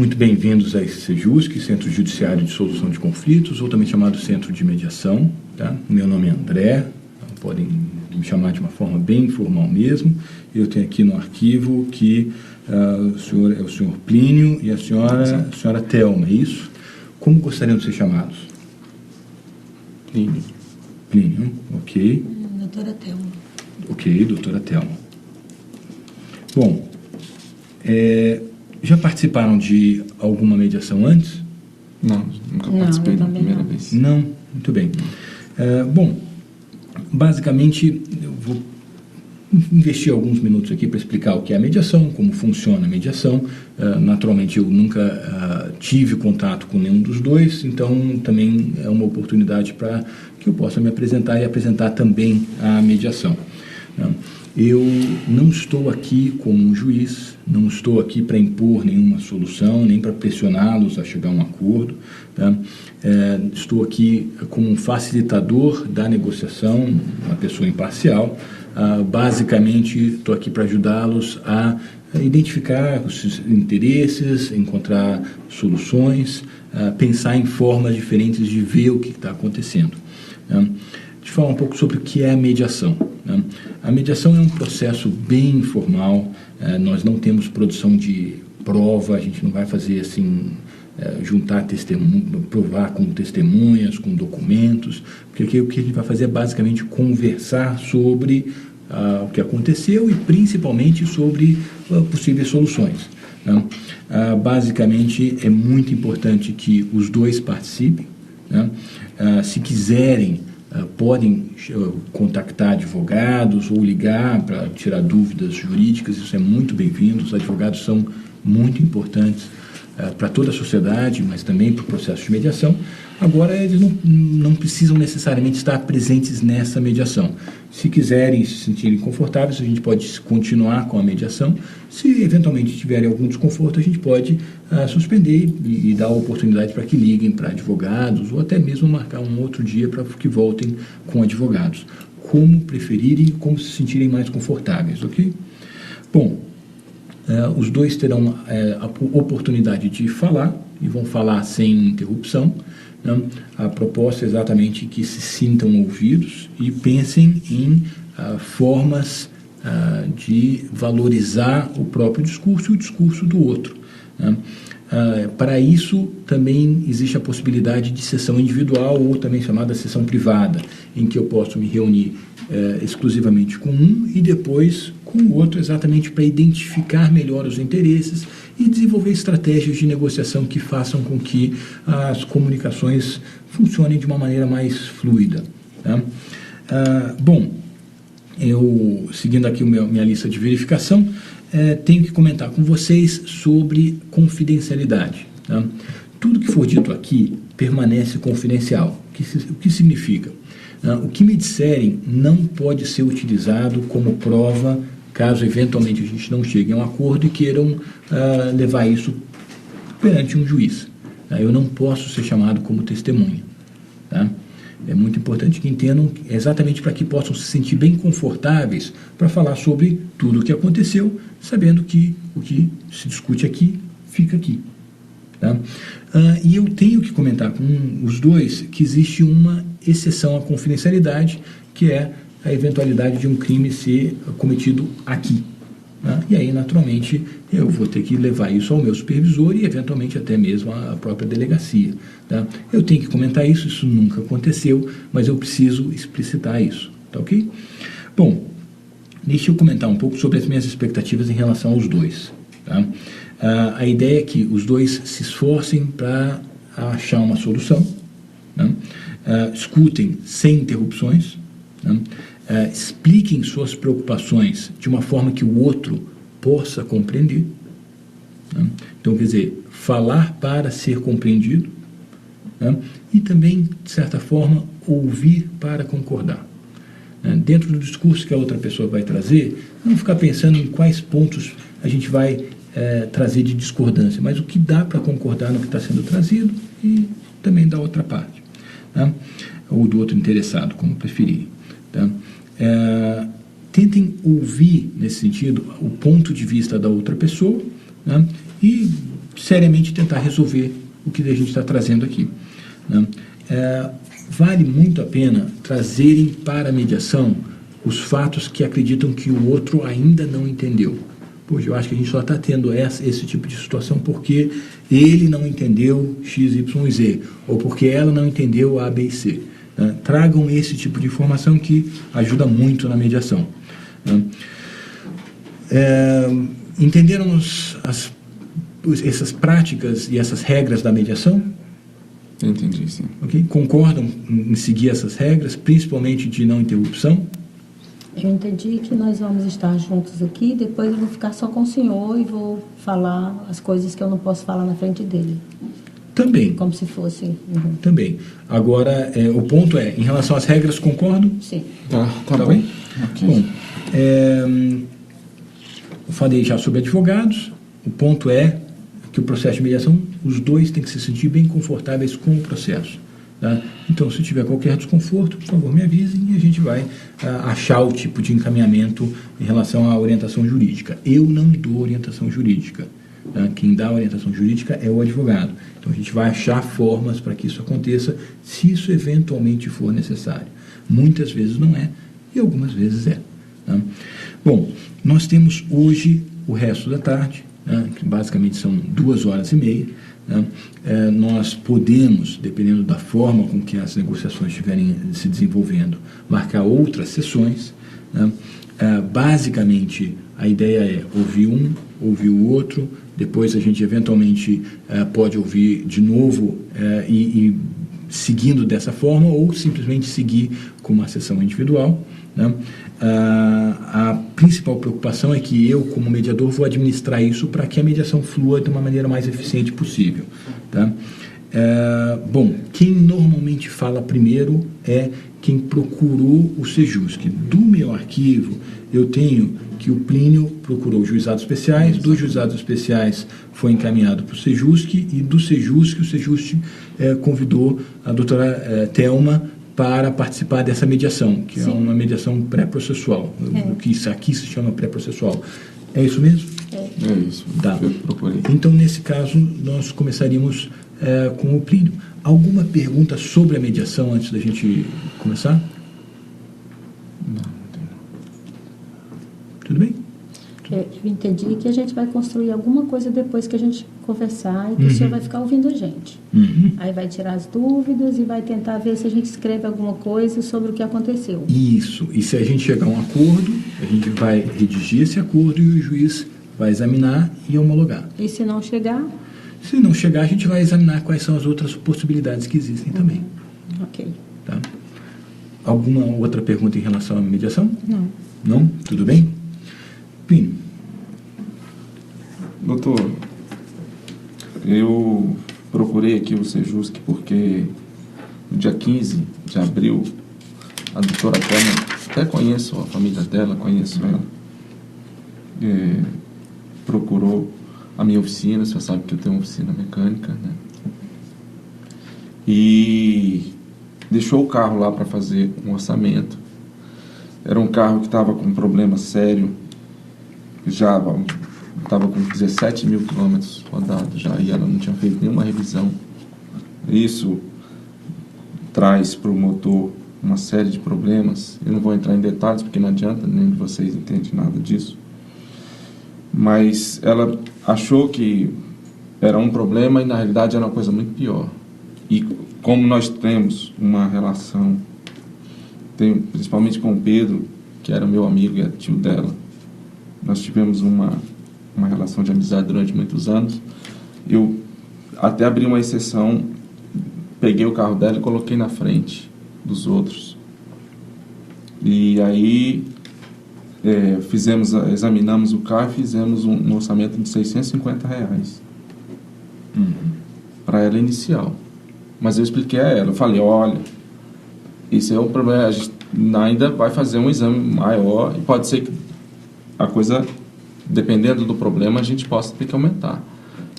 muito bem-vindos a esse SEJUSC, Centro Judiciário de Solução de Conflitos, ou também chamado Centro de Mediação. Tá? Meu nome é André, podem me chamar de uma forma bem informal mesmo. Eu tenho aqui no arquivo que o senhor é o senhor Plínio e a senhora Thelma, é isso? Como gostariam de ser chamados? Plínio. Plínio, ok. Doutora Thelma. Ok, doutora Thelma. Bom, já participaram de alguma mediação antes? Não, nunca participei da primeira vez. Não? Muito bem. Bom, basicamente, eu vou investir alguns minutos aqui para explicar o que é a mediação, como funciona a mediação. Naturalmente, eu nunca tive contato com nenhum dos dois, então também é uma oportunidade para que eu possa me apresentar e apresentar também a mediação. Eu não estou aqui como um juiz, não estou aqui para impor nenhuma solução, nem para pressioná-los a chegar a um acordo. Tá? Estou aqui como um facilitador da negociação, uma pessoa imparcial. Basicamente, estou aqui para ajudá-los a identificar os seus interesses, encontrar soluções, pensar em formas diferentes de ver o que está acontecendo. Deixa eu falar um pouco sobre o que é a mediação. A mediação é um processo bem informal, nós não temos produção de prova, a gente não vai fazer assim, juntar testemunhas, provar com testemunhas, com documentos, porque aqui o que a gente vai fazer é basicamente conversar sobre o que aconteceu e principalmente sobre possíveis soluções. Basicamente é muito importante que os dois participem, se quiserem, podem contactar advogados ou ligar para tirar dúvidas jurídicas, isso é muito bem-vindo. Os advogados são muito importantes para toda a sociedade, mas também para o processo de mediação. Agora, eles não precisam necessariamente estar presentes nessa mediação. Se quiserem se sentirem confortáveis, a gente pode continuar com a mediação. Se eventualmente tiverem algum desconforto, a gente pode suspender e dar a oportunidade para que liguem para advogados ou até mesmo marcar um outro dia para que voltem com advogados. Como preferirem, como se sentirem mais confortáveis, ok? Bom, os dois terão a oportunidade de falar e vão falar sem interrupção. A proposta é exatamente que se sintam ouvidos e pensem em formas de valorizar o próprio discurso e o discurso do outro. Para isso, também existe a possibilidade de sessão individual ou também chamada sessão privada, em que eu posso me reunir exclusivamente com um e depois com o outro, exatamente para identificar melhor os interesses e desenvolver estratégias de negociação que façam com que as comunicações funcionem de uma maneira mais fluida. Tá? Bom, eu, seguindo aqui minha lista de verificação, tenho que comentar com vocês sobre confidencialidade. Tá? Tudo que for dito aqui permanece confidencial. O que significa? O que me disserem não pode ser utilizado como prova caso eventualmente a gente não chegue a um acordo e queiram levar isso perante um juiz. Tá? Eu não posso ser chamado como testemunha. Tá? É muito importante que entendam exatamente para que possam se sentir bem confortáveis para falar sobre tudo o que aconteceu, sabendo que o que se discute aqui, fica aqui. Tá? E eu tenho que comentar com os dois que existe uma exceção à confidencialidade, que é a eventualidade de um crime ser cometido aqui. Tá? E aí, naturalmente, eu vou ter que levar isso ao meu supervisor e, eventualmente, até mesmo à própria delegacia. Tá? Eu tenho que comentar isso nunca aconteceu, mas eu preciso explicitar isso. Tá ok? Bom, deixa eu comentar um pouco sobre as minhas expectativas em relação aos dois. Tá? A ideia é que os dois se esforcem para achar uma solução, né? Escutem sem interrupções, né? Expliquem suas preocupações de uma forma que o outro possa compreender. Né? Então, quer dizer, falar para ser compreendido, né? E também, de certa forma, ouvir para concordar. Dentro do discurso que a outra pessoa vai trazer, não ficar pensando em quais pontos a gente vai trazer de discordância, mas o que dá para concordar no que está sendo trazido e também da outra parte, tá? Ou do outro interessado, como preferirem. Tá? Tentem ouvir, nesse sentido, o ponto de vista da outra pessoa, né? E seriamente tentar resolver o que a gente está trazendo aqui, né? Vale muito a pena trazerem para a mediação os fatos que acreditam que o outro ainda não entendeu. Poxa, eu acho que a gente só está tendo esse tipo de situação porque ele não entendeu X, Y e Z, ou porque ela não entendeu A, B e C. Né? Tragam esse tipo de informação que ajuda muito na mediação. Né? Entenderam essas práticas e essas regras da mediação? Entendi, sim. Okay? Concordam em seguir essas regras, principalmente de não interrupção? Eu entendi que nós vamos estar juntos aqui, depois eu vou ficar só com o senhor e vou falar as coisas que eu não posso falar na frente dele. Também. Como se fosse... Uhum. Também. Agora, o ponto é, em relação às regras, concordam? Sim. Tá bom. Okay. Bom, eu falei já sobre advogados. O ponto é que o processo de mediação, os dois têm que se sentir bem confortáveis com o processo. Tá? Então, se tiver qualquer desconforto, por favor, me avisem e a gente vai achar o tipo de encaminhamento em relação à orientação jurídica. Eu não dou orientação jurídica. Tá? Quem dá orientação jurídica é o advogado. Então, a gente vai achar formas para que isso aconteça, se isso eventualmente for necessário. Muitas vezes não é, e algumas vezes é. Tá? Bom, nós temos hoje o resto da tarde, né, que basicamente são 2h30, né, nós podemos, dependendo da forma com que as negociações estiverem se desenvolvendo, marcar outras sessões. Né, basicamente, a ideia é ouvir um, ouvir o outro, depois a gente eventualmente pode ouvir de novo e seguindo dessa forma, ou simplesmente seguir com uma sessão individual. Né? A principal preocupação é que eu, como mediador, vou administrar isso para que a mediação flua de uma maneira mais eficiente possível. Tá? Bom, quem normalmente fala primeiro é quem procurou o Sejusc. Do meu arquivo, eu tenho que o Plínio procurou juizados especiais, dos juizados especiais foi encaminhado para o Sejusc, e do Sejusc, o Sejusc convidou a doutora Thelma para participar dessa mediação, que Sim. é uma mediação pré-processual, o que aqui se chama pré-processual. É isso mesmo? É isso, Tá. eu procurei. Então, nesse caso, nós começaríamos com o Plínio. Alguma pergunta sobre a mediação antes da gente começar? Não. Tudo bem? Eu entendi que a gente vai construir alguma coisa depois que a gente conversar e que o senhor vai ficar ouvindo a gente. Aí vai tirar as dúvidas e vai tentar ver se a gente escreve alguma coisa sobre o que aconteceu. Isso. E se a gente chegar a um acordo, a gente vai redigir esse acordo e o juiz vai examinar e homologar. E se não chegar? Se não chegar, a gente vai examinar quais são as outras possibilidades que existem também. Ok. Tá? Alguma outra pergunta em relação à mediação? Não. Não? Tudo bem? Plínio. Doutor, eu procurei aqui o Sejusc porque no dia 15 de abril a doutora Thelma, até conheço a família dela, conheço ela, procurou a minha oficina, você sabe que eu tenho uma oficina mecânica, né? E deixou o carro lá para fazer um orçamento. Era um carro que estava com um problema sério, já estava com 17 mil quilômetros rodados já, e ela não tinha feito nenhuma revisão. Isso traz para o motor uma série de problemas. Eu não vou entrar em detalhes porque não adianta, nem de vocês entendem nada disso. Mas ela achou que era um problema e na realidade era uma coisa muito pior. E como nós temos uma relação, principalmente com o Pedro, que era meu amigo e é tio dela, nós tivemos uma relação de amizade durante muitos anos. Eu até abri uma exceção, peguei o carro dela e coloquei na frente dos outros. E aí examinamos o carro e fizemos um orçamento de R$650 para ela inicial. Mas eu expliquei a ela, eu falei, olha, esse é o problema, a gente ainda vai fazer um exame maior e pode ser que a coisa, dependendo do problema, a gente possa ter que aumentar.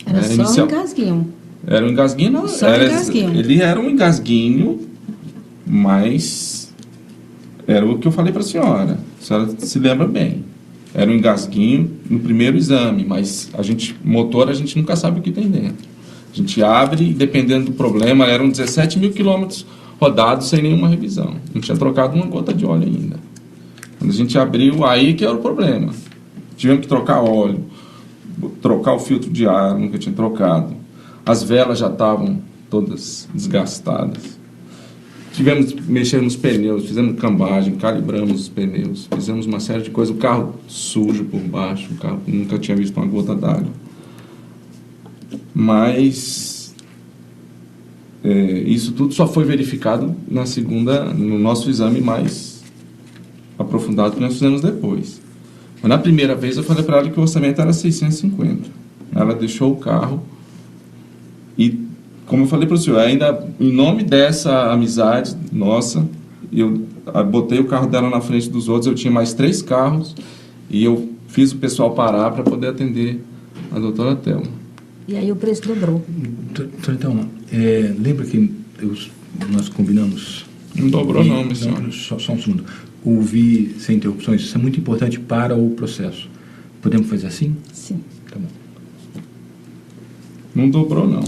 Era só um engasguinho. Era um engasguinho? Não, só um engasguinho. Ele era um engasguinho, mas era o que eu falei para a senhora se lembra bem. Era um engasguinho no primeiro exame, mas motor a gente nunca sabe o que tem dentro. A gente abre e, dependendo do problema, eram 17 mil quilômetros rodados sem nenhuma revisão. Não tinha trocado uma gota de óleo ainda. Quando a gente abriu, aí que era o problema. Tivemos que trocar óleo, trocar o filtro de ar, nunca tinha trocado. As velas já estavam todas desgastadas. Tivemos que mexer nos pneus, fizemos cambagem, calibramos os pneus, fizemos uma série de coisas. O carro sujo por baixo, o carro nunca tinha visto uma gota d'água. Mas isso tudo só foi verificado no nosso exame mais aprofundado que nós fizemos depois. Mas na primeira vez eu falei para ela que o orçamento era 650. Ela deixou o carro e, como eu falei para o senhor, ainda em nome dessa amizade nossa, eu botei o carro dela na frente dos outros. Eu tinha mais 3 carros e eu fiz o pessoal parar para poder atender a doutora Thelma. E aí o preço dobrou. Então, lembra que nós combinamos... Não dobrou não, meu senhor. Só um segundo. Ouvir sem interrupções, isso é muito importante para o processo. Podemos fazer assim? Sim. Tá bom. Não dobrou não.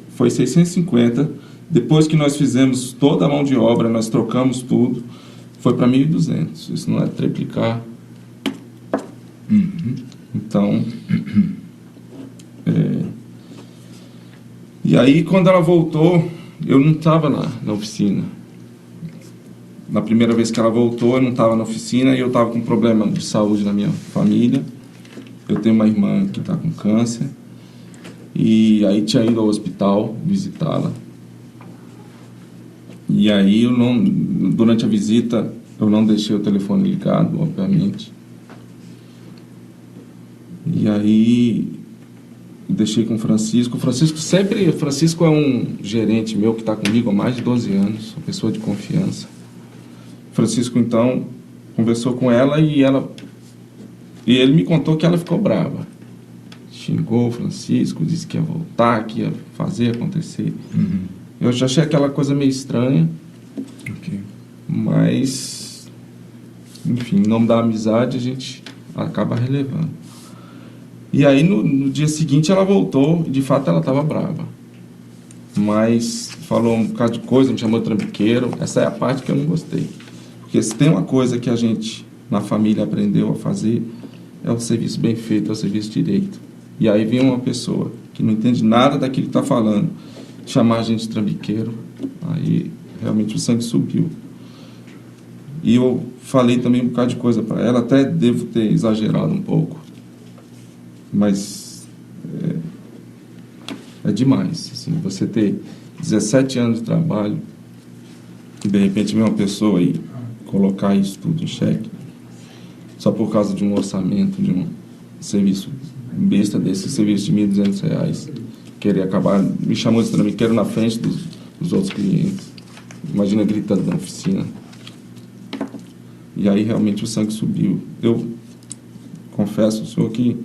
Foi 650. Depois que nós fizemos toda a mão de obra, nós trocamos tudo, foi para 1.200. Isso não é triplicar. Uhum. Então... E aí, quando ela voltou, eu não estava na oficina. Na primeira vez que ela voltou, eu não estava na oficina e eu estava com problema de saúde na minha família. Eu tenho uma irmã que está com câncer. E aí tinha ido ao hospital visitá-la. E aí, durante a visita, eu não deixei o telefone ligado, obviamente. E aí... deixei com o Francisco. Francisco é um gerente meu que está comigo há mais de 12 anos, uma pessoa de confiança. Francisco, então, conversou com ela e ele me contou que ela ficou brava. Xingou o Francisco, disse que ia voltar, que ia fazer acontecer. Uhum. Eu já achei aquela coisa meio estranha, Okay. Mas, enfim, em nome da amizade, a gente acaba relevando. E aí, no dia seguinte, ela voltou e, de fato, ela estava brava. Mas falou um bocado de coisa, me chamou de trambiqueiro. Essa é a parte que eu não gostei. Porque se tem uma coisa que a gente, na família, aprendeu a fazer, é o serviço bem feito, é o serviço direito. E aí vem uma pessoa que não entende nada daquilo que está falando, chamar a gente de trambiqueiro, aí realmente o sangue subiu. E eu falei também um bocado de coisa para ela, até devo ter exagerado um pouco. Mas é demais, assim, você ter 17 anos de trabalho e de repente vem uma pessoa e colocar isso tudo em xeque só por causa de um orçamento, de um serviço besta desse, serviço de R$1.200, querer acabar, me chamou de trambiqueiro na frente dos outros clientes. Imagina gritando na oficina. E aí realmente o sangue subiu. Eu confesso ao senhor que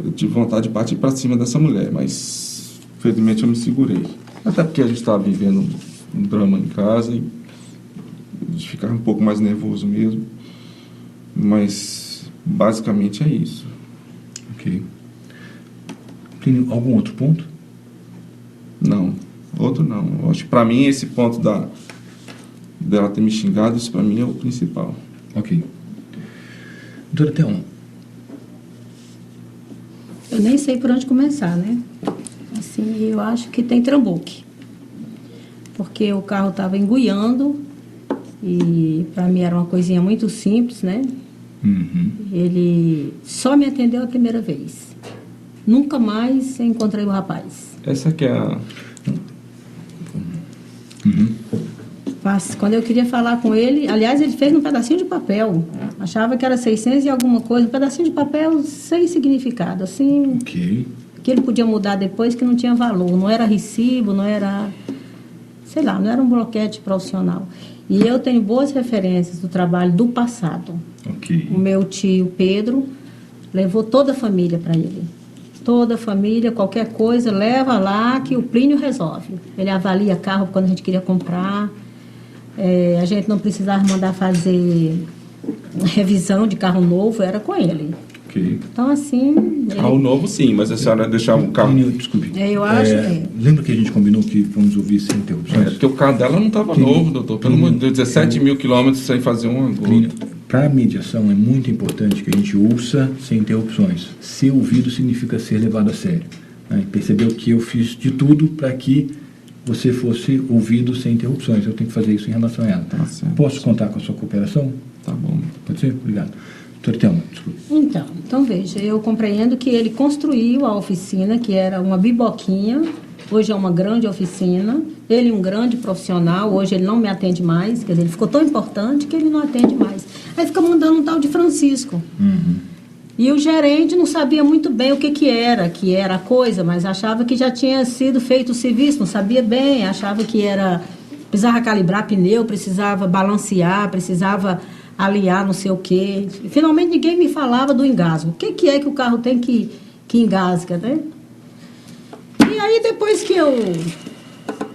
eu tive vontade de partir para cima dessa mulher, mas felizmente eu me segurei. Até porque a gente estava vivendo um drama em casa e de ficar um pouco mais nervoso mesmo. Mas basicamente é isso. Ok. Tem algum outro ponto? Não, outro não. Eu acho que para mim esse ponto dela ter me xingado, isso para mim é o principal. Ok. Doutora Thelma. Eu nem sei por onde começar, né? Assim, eu acho que tem trambuque. Porque o carro estava enguiando e para mim era uma coisinha muito simples, né? Uhum. Ele só me atendeu a primeira vez. Nunca mais encontrei o rapaz. Essa que é a... Uhum. Quando eu queria falar com ele, aliás, ele fez um pedacinho de papel. Achava que era 600 e alguma coisa, um pedacinho de papel sem significado, assim, Ok. que ele podia mudar depois, que não tinha valor. Não era recibo, não era, sei lá, não era um bloquete profissional. E eu tenho boas referências do trabalho do passado. Ok. O meu tio Pedro levou toda a família para ele. Toda a família, qualquer coisa, leva lá que o Plínio resolve. Ele avalia carro quando a gente queria comprar. A gente não precisava mandar fazer revisão de carro novo era com ele. Ok. Então, assim... Carro novo, sim, mas a senhora deixava o carro... Desculpe. Eu acho que... Lembra que a gente combinou que vamos ouvir sem interrupções? Porque o carro dela não estava novo, doutor. Pelo amor de Deus, 17 mil quilômetros sem fazer uma gota. Para a mediação é muito importante que a gente ouça sem interrupções. Ser ouvido significa ser levado a sério. Né? Percebeu que eu fiz de tudo para que você fosse ouvido sem interrupções. Eu tenho que fazer isso em relação a ela. Tá certo. Posso contar com a sua cooperação? Tá bom. Pode ser? Obrigado. Doutora Thelma, desculpe. Então veja, eu compreendo que ele construiu a oficina, que era uma biboquinha, hoje é uma grande oficina, ele é um grande profissional, hoje ele não me atende mais, quer dizer, ele ficou tão importante que ele não atende mais. Aí fica mandando um tal de Francisco. E o gerente não sabia muito bem o que era a coisa, mas achava que já tinha sido feito o serviço, não sabia bem, achava que precisava calibrar pneu, precisava balancear, precisava aliar não sei o quê. Finalmente ninguém me falava do engasgo. O que é que o carro tem que engasga, né? E aí depois que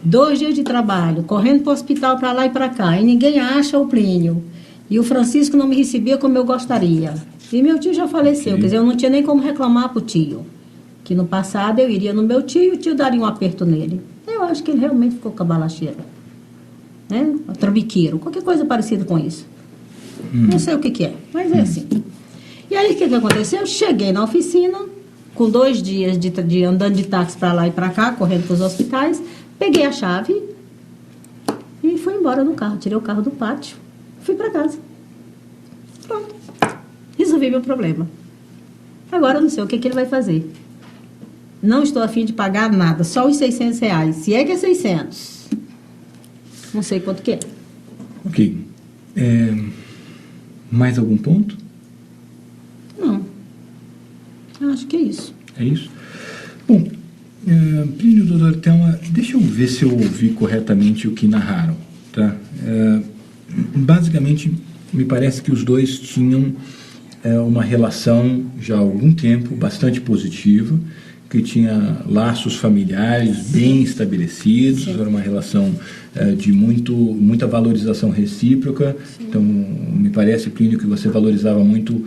2 dias de trabalho, correndo para o hospital para lá e para cá, e ninguém acha o Plínio, e o Francisco não me recebia como eu gostaria. E meu tio já faleceu, quer dizer, eu não tinha nem como reclamar para o tio. Que no passado eu iria no meu tio e o tio daria um aperto nele. Eu acho que ele realmente ficou cabalacheiro. Né? Trambiqueiro, qualquer coisa parecida com isso. Não sei o que é, mas é assim. E aí o que aconteceu? Eu cheguei na oficina, com 2 dias de andando de táxi para lá e para cá, correndo para os hospitais, peguei a chave e fui embora no carro. Tirei o carro do pátio, fui para casa. Pronto. Resolvi meu problema. Agora eu não sei o que ele vai fazer. Não estou a fim de pagar nada, só os R$600. Se é que é 600. Não sei quanto que é. Ok. Mais algum ponto? Não. Eu acho que é isso. É isso? Bom, Plínio, doutora Thelma, deixa eu ver se eu ouvi corretamente o que narraram. Tá? Basicamente, me parece que os dois tinham uma relação já há algum tempo bastante positiva, que tinha laços familiares bem estabelecidos, era uma relação de muita valorização recíproca. Sim. Então, me parece, Plínio, que você valorizava muito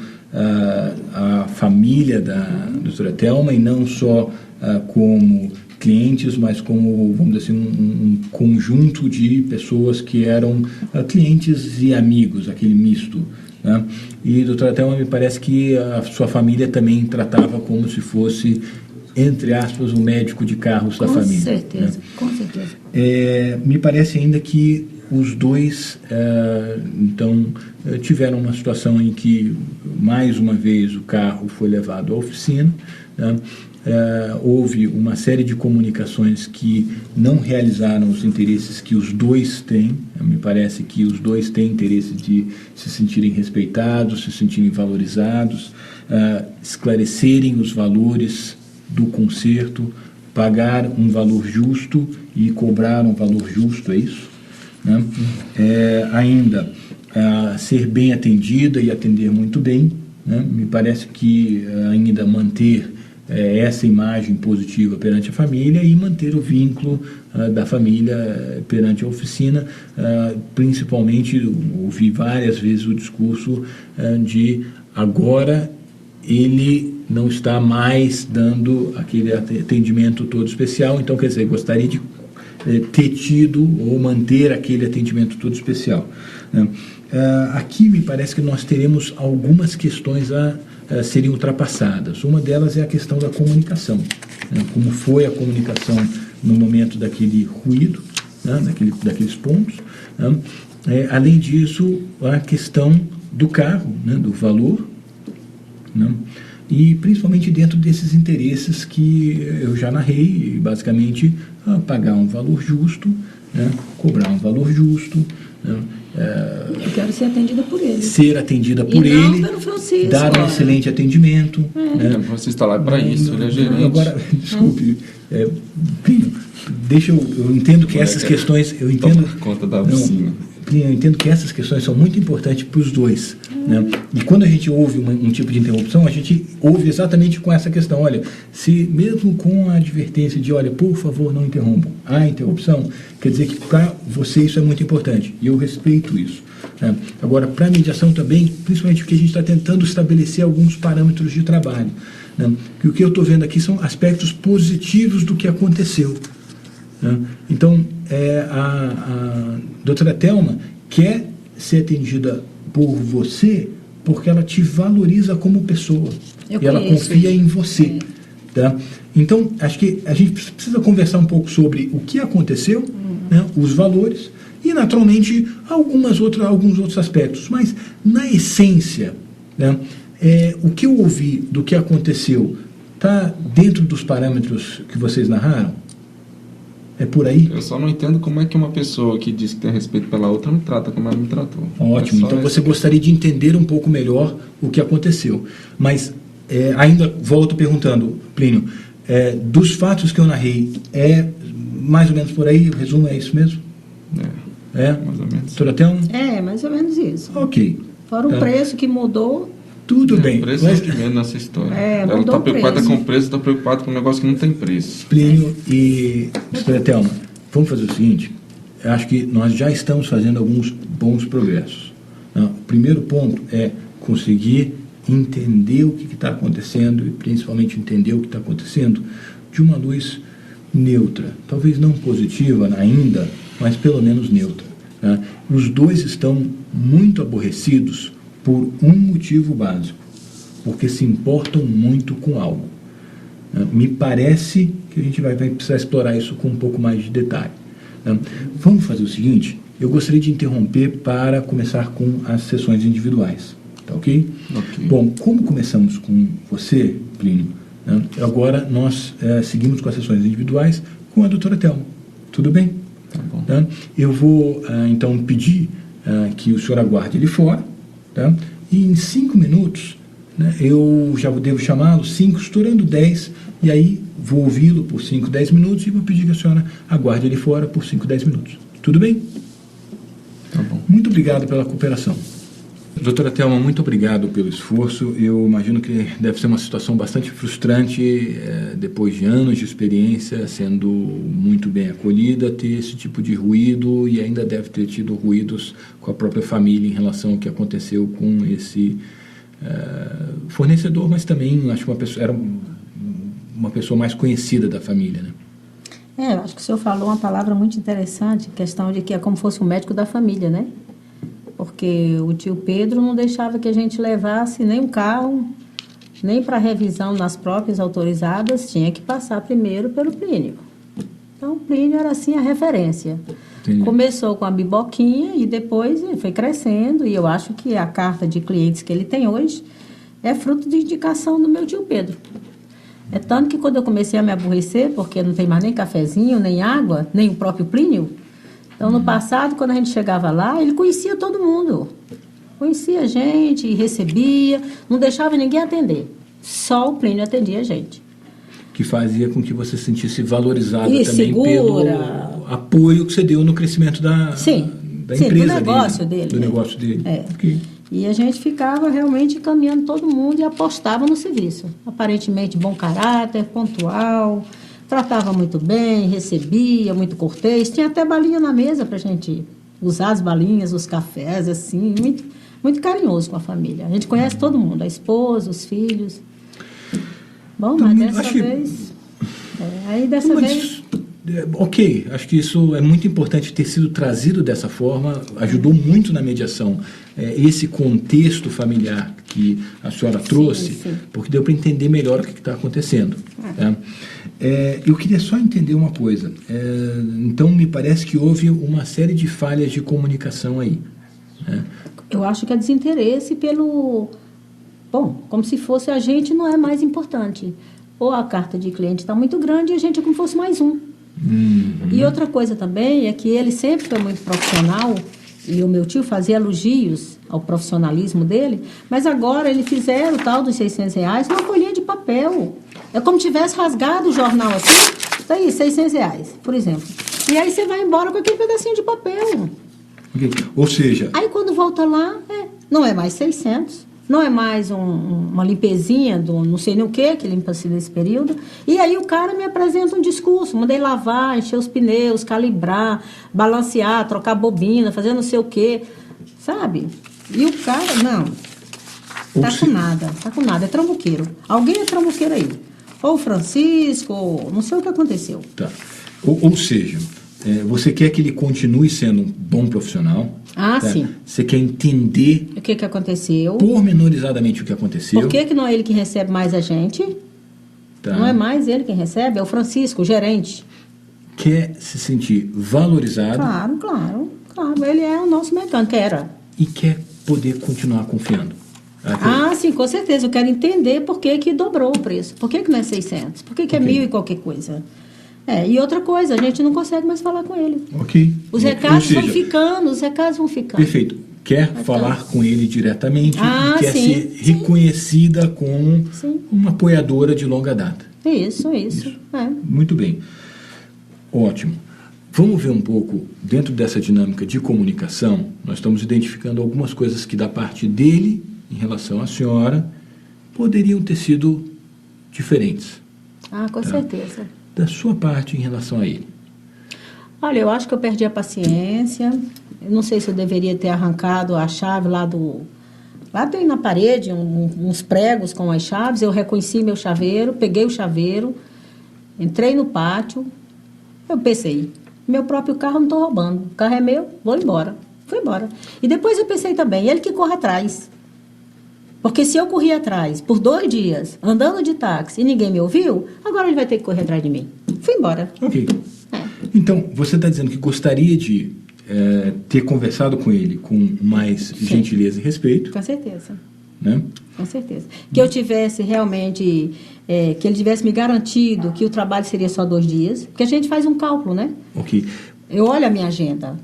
a família da doutora Thelma, e não só como clientes, mas como, vamos dizer assim, um conjunto de pessoas que eram clientes e amigos, aquele misto. Né? E, doutora Thelma, me parece que a sua família também tratava como se fosse, entre aspas, o médico de carros da família. Certeza, né? Com certeza. Me parece ainda que os dois, então, tiveram uma situação em que, mais uma vez, o carro foi levado à oficina, né? Houve uma série de comunicações que não realizaram os interesses que os dois têm. Me parece que os dois têm interesse de se sentirem respeitados, se sentirem valorizados, esclarecerem os valores do conserto, pagar um valor justo e cobrar um valor justo, é isso? Né? Ainda ser bem atendida e atender muito bem, né? Me parece que ainda manter essa imagem positiva perante a família e manter o vínculo da família perante a oficina, principalmente ouvi várias vezes o discurso de agora ele não está mais dando aquele atendimento todo especial, então, quer dizer, gostaria de ter tido ou manter aquele atendimento todo especial. Aqui me parece que nós teremos algumas questões a serem ultrapassadas. Uma delas é a questão da comunicação, né? Como foi a comunicação no momento daquele ruído, né? daqueles pontos. Né? Além disso, a questão do carro, né? Do valor, né? E principalmente dentro desses interesses que eu já narrei, basicamente pagar um valor justo, né? Cobrar um valor justo, né? Eu quero ser atendida por ele. Ser atendida por e ele, não pelo Francisco, dar um excelente atendimento. Né? Você está lá para isso, ele é gerente. Agora, desculpe, Plínio, eu entendo que essas questões, eu entendo conta da oficina. Eu entendo que essas questões são muito importantes para os dois. Né? E quando a gente ouve um tipo de interrupção, a gente ouve exatamente com essa questão. Olha, se mesmo com a advertência de, olha, por favor, não interrompam, a interrupção, quer dizer que para você isso é muito importante. E eu respeito isso. Né? Agora, para a mediação também, principalmente porque a gente está tentando estabelecer alguns parâmetros de trabalho. Né? Que o que eu estou vendo aqui são aspectos positivos do que aconteceu. Né? Então, a doutora Thelma quer ser atendida por você porque ela te valoriza como pessoa. E ela confia em você. Tá? Então, acho que a gente precisa conversar um pouco sobre o que aconteceu, né, os valores e, naturalmente, alguns outros aspectos. Mas, na essência, né, o que eu ouvi do que aconteceu está dentro dos parâmetros que vocês narraram? É por aí? Eu só não entendo como é que uma pessoa que diz que tem respeito pela outra me trata como ela me tratou. Ótimo. Então você gostaria de entender um pouco melhor o que aconteceu. Mas ainda volto perguntando, Plínio, dos fatos que eu narrei, é mais ou menos por aí? O resumo é isso mesmo? Mais ou menos. Doutora Thelma? Mais ou menos isso. Ok. Fora o preço que mudou. Tudo bem. O preço é o de menos nessa história. Ela Mudou está preocupada preço. com o preço, está preocupada com um negócio que não tem preço. Plínio e doutora Thelma, vamos fazer o seguinte, eu acho que nós já estamos fazendo alguns bons progressos. O primeiro ponto é conseguir entender o que está acontecendo e principalmente entender o que está acontecendo de uma luz neutra, talvez não positiva ainda, mas pelo menos neutra. Né? Os dois estão muito aborrecidos por um motivo básico, porque se importam muito com algo. Me parece que a gente vai precisar explorar isso com um pouco mais de detalhe. Vamos fazer o seguinte, eu gostaria de interromper para começar com as sessões individuais, tá ok? Bom, como começamos com você, Plínio, agora nós seguimos com as sessões individuais com a doutora Thelma, tudo bem? Tá bom. Eu vou então pedir que o senhor aguarde ele fora, tá? E em 5 minutos, né, eu já devo chamá-lo, 5, estourando 10, e aí vou ouvi-lo por 5, 10 minutos e vou pedir que a senhora aguarde ele fora por 5, 10 minutos. Tudo bem? Tá bom. Muito obrigado pela cooperação. Doutora Thelma, muito obrigado pelo esforço. Eu imagino que deve ser uma situação bastante frustrante, depois de anos de experiência, sendo muito bem acolhida, ter esse tipo de ruído e ainda deve ter tido ruídos com a própria família em relação ao que aconteceu com esse fornecedor, mas também acho que era uma pessoa mais conhecida da família, né? Eu acho que o senhor falou uma palavra muito interessante, questão de que é como fosse um médico da família, né? Porque o tio Pedro não deixava que a gente levasse nem um carro, nem para revisão nas próprias autorizadas, tinha que passar primeiro pelo Plínio. Então, o Plínio era assim a referência. Entendi. Começou com a biboquinha e depois foi crescendo, e eu acho que a carta de clientes que ele tem hoje é fruto de indicação do meu tio Pedro. É tanto que quando eu comecei a me aborrecer, porque não tem mais nem cafezinho, nem água, nem o próprio Plínio. Então, no passado, quando a gente chegava lá, ele conhecia todo mundo. Conhecia a gente, recebia, não deixava ninguém atender. Só o Plínio atendia a gente. Que fazia com que você se sentisse valorizada E também pelo apoio que você deu no crescimento da empresa do negócio dele. Do negócio dele. Okay. E a gente ficava realmente caminhando todo mundo e apostava no serviço. Aparentemente bom caráter, pontual, tratava muito bem, recebia, muito cortês. Tinha até balinha na mesa para a gente usar as balinhas, os cafés, assim, muito, muito carinhoso com a família. A gente conhece todo mundo, a esposa, os filhos. Bom, mas dessa vez... aí dessa vez... Ok, acho que isso é muito importante ter sido trazido dessa forma, ajudou muito na mediação. Esse contexto familiar que a senhora trouxe, sim. Porque deu para entender melhor o que está acontecendo. Eu queria só entender uma coisa. Então, me parece que houve uma série de falhas de comunicação aí. Eu acho que é desinteresse pelo... Bom, como se fosse a gente não é mais importante. Ou a carta de cliente está muito grande e a gente é como se fosse mais um. E outra coisa também é que ele sempre foi muito profissional e o meu tio fazia elogios ao profissionalismo dele, mas agora ele fizeram o tal dos R$600 numa folhinha de papel. É como se tivesse rasgado o jornal aqui, tá aí, R$600, por exemplo. E aí você vai embora com aquele pedacinho de papel. Okay. Ou seja... Aí quando volta lá, não é mais 600. Não é mais uma limpezinha do não sei nem o que limpa-se nesse período. E aí o cara me apresenta um discurso. Mandei lavar, encher os pneus, calibrar, balancear, trocar bobina, fazer não sei o quê. sabe? E o cara, não, Ou tá se- com nada, é trambuqueiro. Alguém é trambuqueiro aí. Ou o Francisco, ou não sei o que aconteceu. Tá. Ou seja, você quer que ele continue sendo um bom profissional. Ah, tá? sim. Você quer entender O que aconteceu? pormenorizadamente o que aconteceu. Por que não é ele que recebe mais a gente? Tá? Não é mais ele quem recebe, é o Francisco, o gerente. Quer se sentir valorizado Claro. Ele é o nosso mecânico, era. e quer poder continuar confiando. Ah, sim, com certeza. Eu quero entender por que dobrou o preço. Por que não é 600? Por que é Ok. 1.000 e qualquer coisa? E outra coisa, a gente não consegue mais falar com ele. Ok. Os Ou recados seja, vão ficando. Perfeito. Quer Vai falar ficando. com ele diretamente Ah, e quer sim, ser sim. reconhecida como Sim. uma apoiadora de longa data. Isso. É. Muito bem. Ótimo. Vamos ver um pouco, dentro dessa dinâmica de comunicação, nós estamos identificando algumas coisas que da parte dele, em relação à senhora, poderiam ter sido diferentes. Ah, com certeza. Da sua parte em relação a ele. Olha, eu acho que eu perdi a paciência. Eu não sei se eu deveria ter arrancado a chave lá tem na parede, uns pregos com as chaves. Eu reconheci meu chaveiro, peguei o chaveiro, entrei no pátio. Eu pensei, meu próprio carro não estou roubando. O carro é meu, vou embora. Fui embora. E depois eu pensei também, ele que corre atrás. Porque se eu corri atrás por 2 dias, andando de táxi, e ninguém me ouviu, agora ele vai ter que correr atrás de mim. Fui embora. Ok. É. Então, você está dizendo que gostaria de ter conversado com ele com mais gentileza e respeito, Com certeza. né? Com certeza. Que eu tivesse realmente, que ele tivesse me garantido que o trabalho seria só 2 dias, porque a gente faz um cálculo, né? Ok. Eu olho a minha agenda.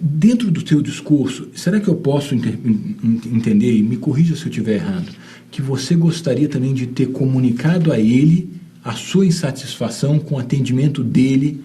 Dentro do seu discurso, será que eu posso entender, e me corrija se eu estiver errado, que você gostaria também de ter comunicado a ele a sua insatisfação com o atendimento dele,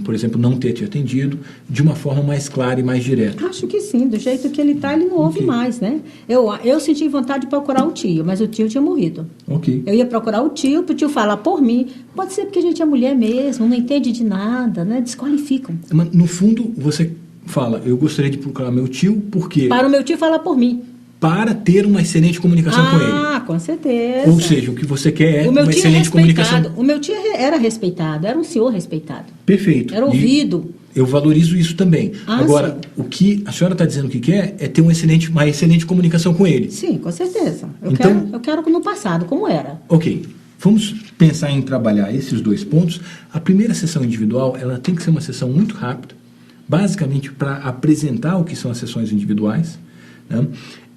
por exemplo, não ter te atendido, de uma forma mais clara e mais direta? Acho que sim, do jeito que ele está, ele não ouve Ok. mais, né? Eu senti vontade de procurar o tio, mas o tio tinha morrido. Ok. Eu ia procurar o tio, para o tio falar por mim. Pode ser porque a gente é mulher mesmo, não entende de nada, né? Desqualificam. Mas, no fundo, você fala, eu gostaria de procurar meu tio, porque Para o meu tio falar por mim. para ter uma excelente comunicação com ele. Ah, com certeza. Ou seja, o que você quer é o meu uma tio excelente comunicação. O meu tio era respeitado, era um senhor respeitado. Perfeito. Era E ouvido. eu valorizo isso também. Ah, Agora, sim. o que a senhora está dizendo que quer é ter uma excelente comunicação com ele. Sim, com certeza. Então- Eu quero no passado, como era. Ok. Vamos pensar em trabalhar esses 2 pontos. A primeira sessão individual, ela tem que ser uma sessão muito rápida, basicamente para apresentar o que são as sessões individuais, né?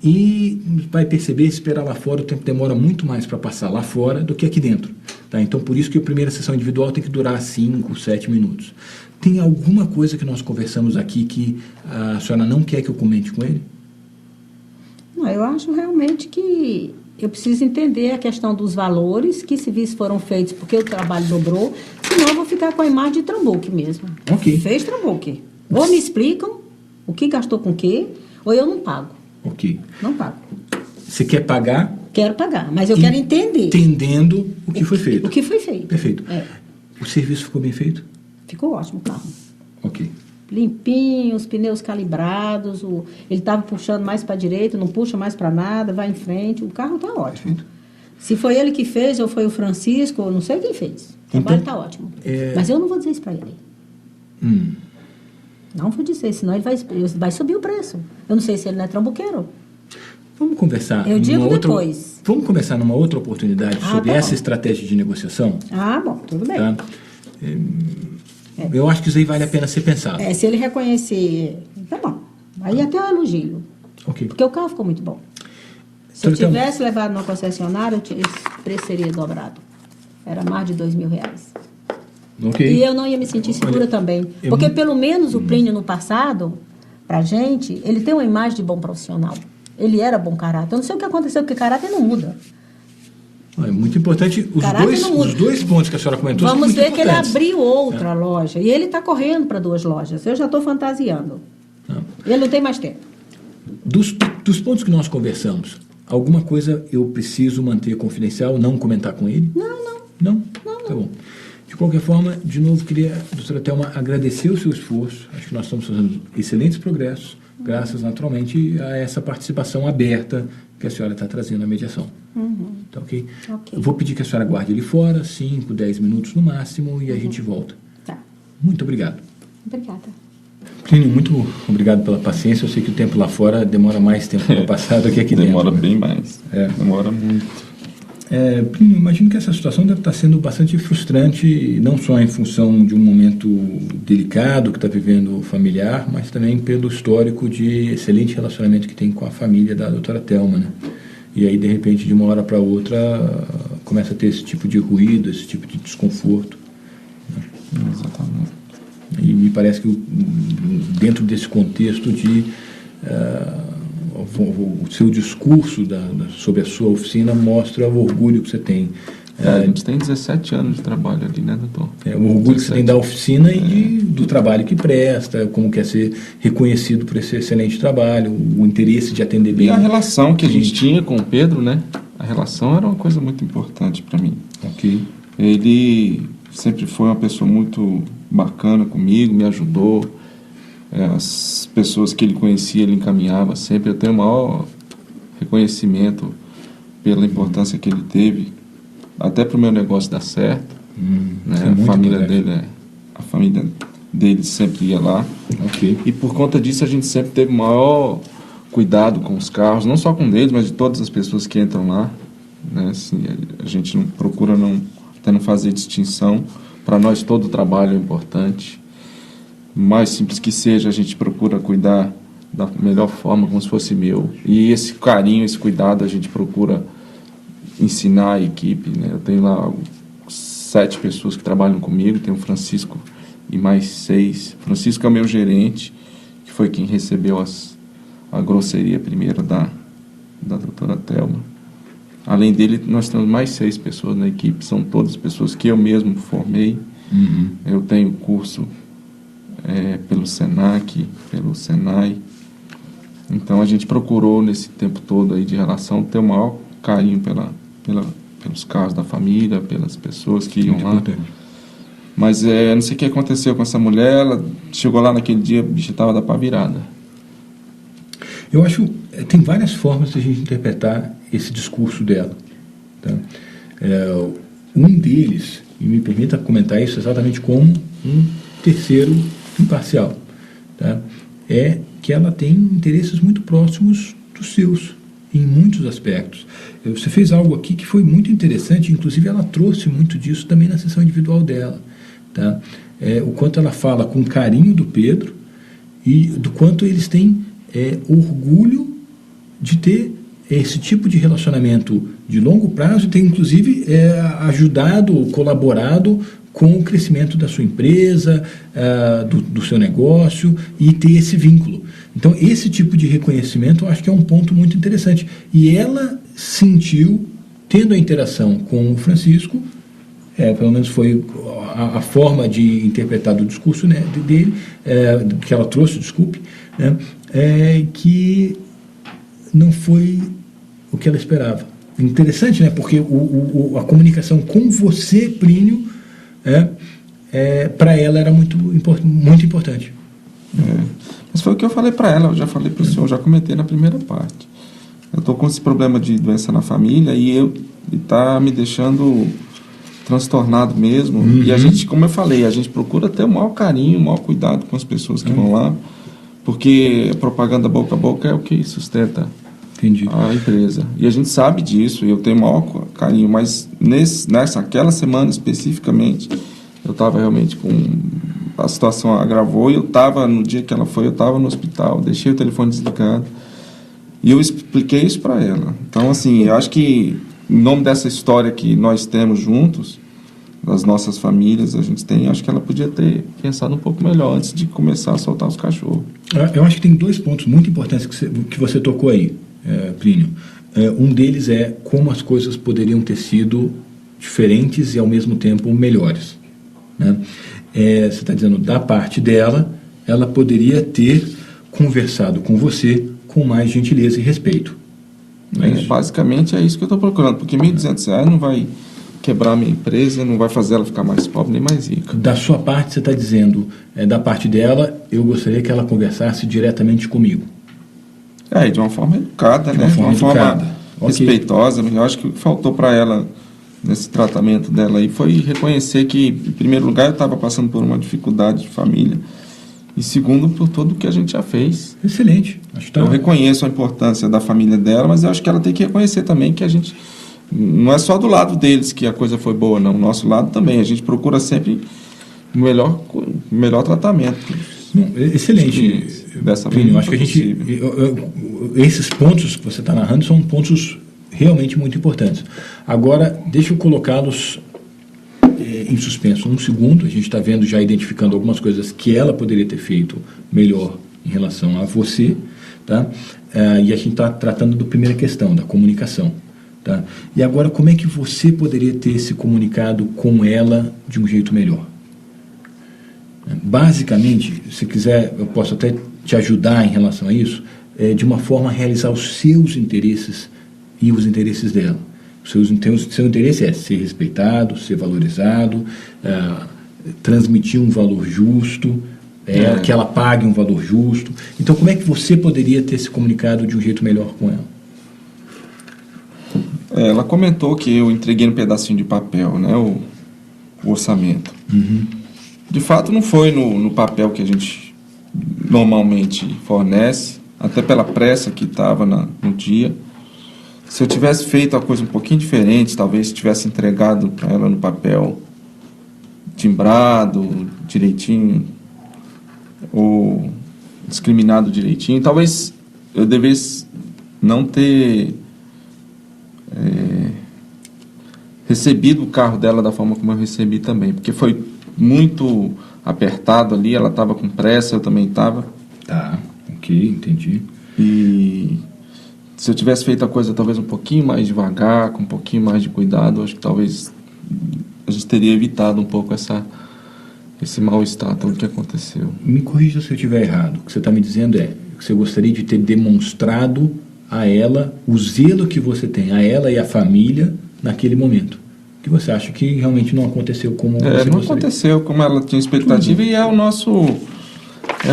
E vai perceber, esperar lá fora, o tempo demora muito mais para passar lá fora do que aqui dentro. Tá? Então, por isso que a primeira sessão individual tem que durar 5, 7 minutos. Tem alguma coisa que nós conversamos aqui que a senhora não quer que eu comente com ele? Não, eu acho realmente que eu preciso entender a questão dos valores, que serviços foram feitos porque o trabalho dobrou, senão eu vou ficar com a imagem de trambuque mesmo. Ok. Fez trambuque. Ou me explicam o que gastou com o quê, ou eu não pago. Ok. Não pago. Você quer pagar Quero pagar, mas eu quero entender entendendo o que foi feito. o que foi feito. Perfeito. É, O serviço ficou bem feito? ficou ótimo o carro. Ok. Limpinho, os pneus calibrados, ele estava puxando mais para a direita, não puxa mais para nada, vai em frente, o carro está ótimo. Perfeito. Se foi ele que fez ou foi o Francisco, eu não sei quem fez. O trabalho Então, está ótimo. é- Mas eu não vou dizer isso para ele. Não vou dizer, senão ele vai subir o preço. Eu não sei se ele não é trambuqueiro. Vamos conversar Eu digo numa outra... depois. Vamos conversar numa outra oportunidade Ah, sobre tá essa bom. estratégia de negociação? Ah, bom, tudo bem. Tá? Eu acho que isso aí vale a pena ser pensado. Se ele reconhecer, tá bom. Aí até eu elogio. Ok. Porque o carro ficou muito bom. Se eu Então- tivesse levado numa concessionária, esse preço seria dobrado. Era mais de R$2.000. Ok. E eu não ia me sentir segura Olha, também. eu Porque não- pelo menos o Plínio no passado, pra gente, ele tem uma imagem de bom profissional. Ele era bom caráter. Eu não sei o que aconteceu, porque caráter não muda. É muito importante. Caráter não muda. Os 2 pontos que a senhora comentou Vamos são muito ver que ele importantes. abriu outra loja. E ele está correndo para 2 lojas. Eu já estou fantasiando. Tá? Ele não tem mais tempo. Dos pontos que nós conversamos, alguma coisa eu preciso manter confidencial, não comentar com ele? Não. Não? Tá bom. De qualquer forma, de novo, queria, doutora Thelma, agradecer o seu esforço. Acho que nós estamos fazendo excelentes progressos. graças naturalmente a essa participação aberta que a senhora está trazendo na mediação. Tá ok? Eu vou pedir que a senhora guarde ali fora, 5, 10 minutos no máximo, e a gente volta. Tá. Muito obrigado. Obrigada. Plínio, muito obrigado pela paciência. Eu sei que o tempo lá fora demora mais tempo para passar do que aqui dentro. Demora bem mais. Demora muito. Plínio, imagino que essa situação deve estar sendo bastante frustrante, não só em função de um momento delicado que está vivendo o familiar, mas também pelo histórico de excelente relacionamento que tem com a família da doutora Thelma, né? E aí, de repente, de uma hora para outra, começa a ter esse tipo de ruído, esse tipo de desconforto. Né? Exatamente. E me parece que dentro desse contexto de o seu discurso sobre a sua oficina mostra o orgulho que você tem. A gente tem 17 anos de trabalho ali, né, doutor? O orgulho que você tem da oficina e do trabalho que presta, como quer ser reconhecido por esse excelente trabalho, o interesse de atender bem. E a relação que a gente tinha com o Pedro, né? A relação era uma coisa muito importante para mim. Ok. Ele sempre foi uma pessoa muito bacana comigo, me ajudou. As pessoas que ele conhecia, ele encaminhava sempre. Eu tenho o maior reconhecimento pela importância que ele teve, até para o meu negócio dar certo. Né? A família dele sempre ia lá. Okay. E por conta disso a gente sempre teve o maior cuidado com os carros, não só com deles, mas de todas as pessoas que entram lá. Né? Assim, a gente procura até não fazer distinção. Para nós todo o trabalho é importante. Mais simples que seja, a gente procura cuidar da melhor forma, como se fosse meu. E esse carinho, esse cuidado, a gente procura ensinar a equipe. Né? Eu tenho lá 7 pessoas que trabalham comigo, tenho o Francisco e mais 6. Francisco é o meu gerente, que foi quem recebeu a grosseria primeiro da doutora Thelma. Além dele, nós temos mais 6 pessoas na equipe, são todas pessoas que eu mesmo formei. Eu tenho curso pelo SENAC, pelo SENAI. Então a gente procurou nesse tempo todo aí de relação ter o maior carinho pelos carros da família, pelas pessoas que iam lá. Mas não sei o que aconteceu com essa mulher, ela chegou lá naquele dia, a bicha estava da pá virada. Eu acho tem várias formas de a gente interpretar esse discurso dela. Tá? Um deles, e me permita comentar isso exatamente como um terceiro imparcial, tá? É que ela tem interesses muito próximos dos seus, em muitos aspectos. Você fez algo aqui que foi muito interessante, inclusive ela trouxe muito disso também na sessão individual dela. Tá? O quanto ela fala com carinho do Pedro e do quanto eles têm orgulho de ter esse tipo de relacionamento de longo prazo e ter, inclusive, ajudado, colaborado com o crescimento da sua empresa, do seu negócio e ter esse vínculo. Então, esse tipo de reconhecimento eu acho que é um ponto muito interessante. E ela sentiu, tendo a interação com o Francisco, pelo menos foi a forma de interpretar do discurso, né, dele, que ela trouxe, desculpe, né, que não foi o que ela esperava. Interessante, né, porque a comunicação com você, Plínio, para ela era muito importante. Mas foi o que eu falei para ela, eu já falei para o senhor, já comentei na primeira parte. Eu estou com esse problema de doença na família e está me deixando transtornado mesmo. E a gente, como eu falei, a gente procura ter o maior carinho, o maior cuidado com as pessoas que vão lá, porque a propaganda boca a boca é o que sustenta a empresa. E a gente sabe disso, e eu tenho o maior carinho, mas aquela semana especificamente, eu estava realmente com... A situação agravou e eu estava, no dia que ela foi, eu estava no hospital, deixei o telefone desligado e eu expliquei isso para ela. Então, assim, eu acho que em nome dessa história que nós temos juntos, das nossas famílias, a gente tem, acho que ela podia ter pensado um pouco melhor antes de começar a soltar os cachorros. Eu acho que tem 2 pontos muito importantes que você tocou aí, Plínio. Um deles é como as coisas poderiam ter sido diferentes e ao mesmo tempo melhores, né? Você está dizendo, da parte dela, ela poderia ter conversado com você com mais gentileza e respeito. Basicamente é isso que eu estou procurando, porque R$ 1.200 não vai quebrar a minha empresa, não vai fazer ela ficar mais pobre nem mais rica. Da sua parte, você está dizendo, da parte dela, eu gostaria que ela conversasse diretamente comigo. De uma forma educada, De né? uma forma educada. Ok. Respeitosa. Eu acho que o que faltou para ela nesse tratamento dela aí foi reconhecer que, em primeiro lugar, eu estava passando por uma dificuldade de família, e segundo, por tudo que a gente já fez. Excelente. Acho que tá... Eu reconheço a importância da família dela, mas eu acho que ela tem que reconhecer também que a gente... Não é só do lado deles que a coisa foi boa, não. O nosso lado também. A gente procura sempre o melhor tratamento. Não, excelente. Dessa Plínio, eu acho que a gente... possível. Esses pontos que você está narrando são pontos realmente muito importantes. Agora, deixa eu colocá-los em suspenso um segundo. A gente está vendo, já identificando algumas coisas que ela poderia ter feito melhor em relação a você, tá? E a gente está tratando da primeira questão, da comunicação, tá? E agora, como é que você poderia ter se comunicado com ela de um jeito melhor? Basicamente, se quiser, eu posso até te ajudar em relação a isso, de uma forma a realizar os seus interesses e os interesses dela. Seu interesse é ser respeitado, ser valorizado, transmitir um valor justo, que ela pague um valor justo. Então, como é que você poderia ter se comunicado de um jeito melhor com ela? Ela comentou que eu entreguei um pedacinho de papel, né, o orçamento. Uhum. De fato, não foi no papel que a gente normalmente fornece, até pela pressa que estava no dia. Se eu tivesse feito a coisa um pouquinho diferente, talvez tivesse entregado para ela no papel timbrado direitinho, ou discriminado direitinho, talvez eu devesse não ter recebido o carro dela da forma como eu recebi também, porque foi muito apertado ali, ela estava com pressa, eu também estava. Tá, ok, entendi. E se eu tivesse feito a coisa talvez um pouquinho mais devagar, com um pouquinho mais de cuidado, acho que talvez a gente teria evitado um pouco esse mal-estar, tudo que aconteceu. Me corrija se eu estiver errado. O que você está me dizendo é que você gostaria de ter demonstrado a ela o zelo que você tem, a ela e a família, naquele momento. Que você acha que realmente não aconteceu como você gostaria. Não aconteceu como ela tinha expectativa. Tudo. E é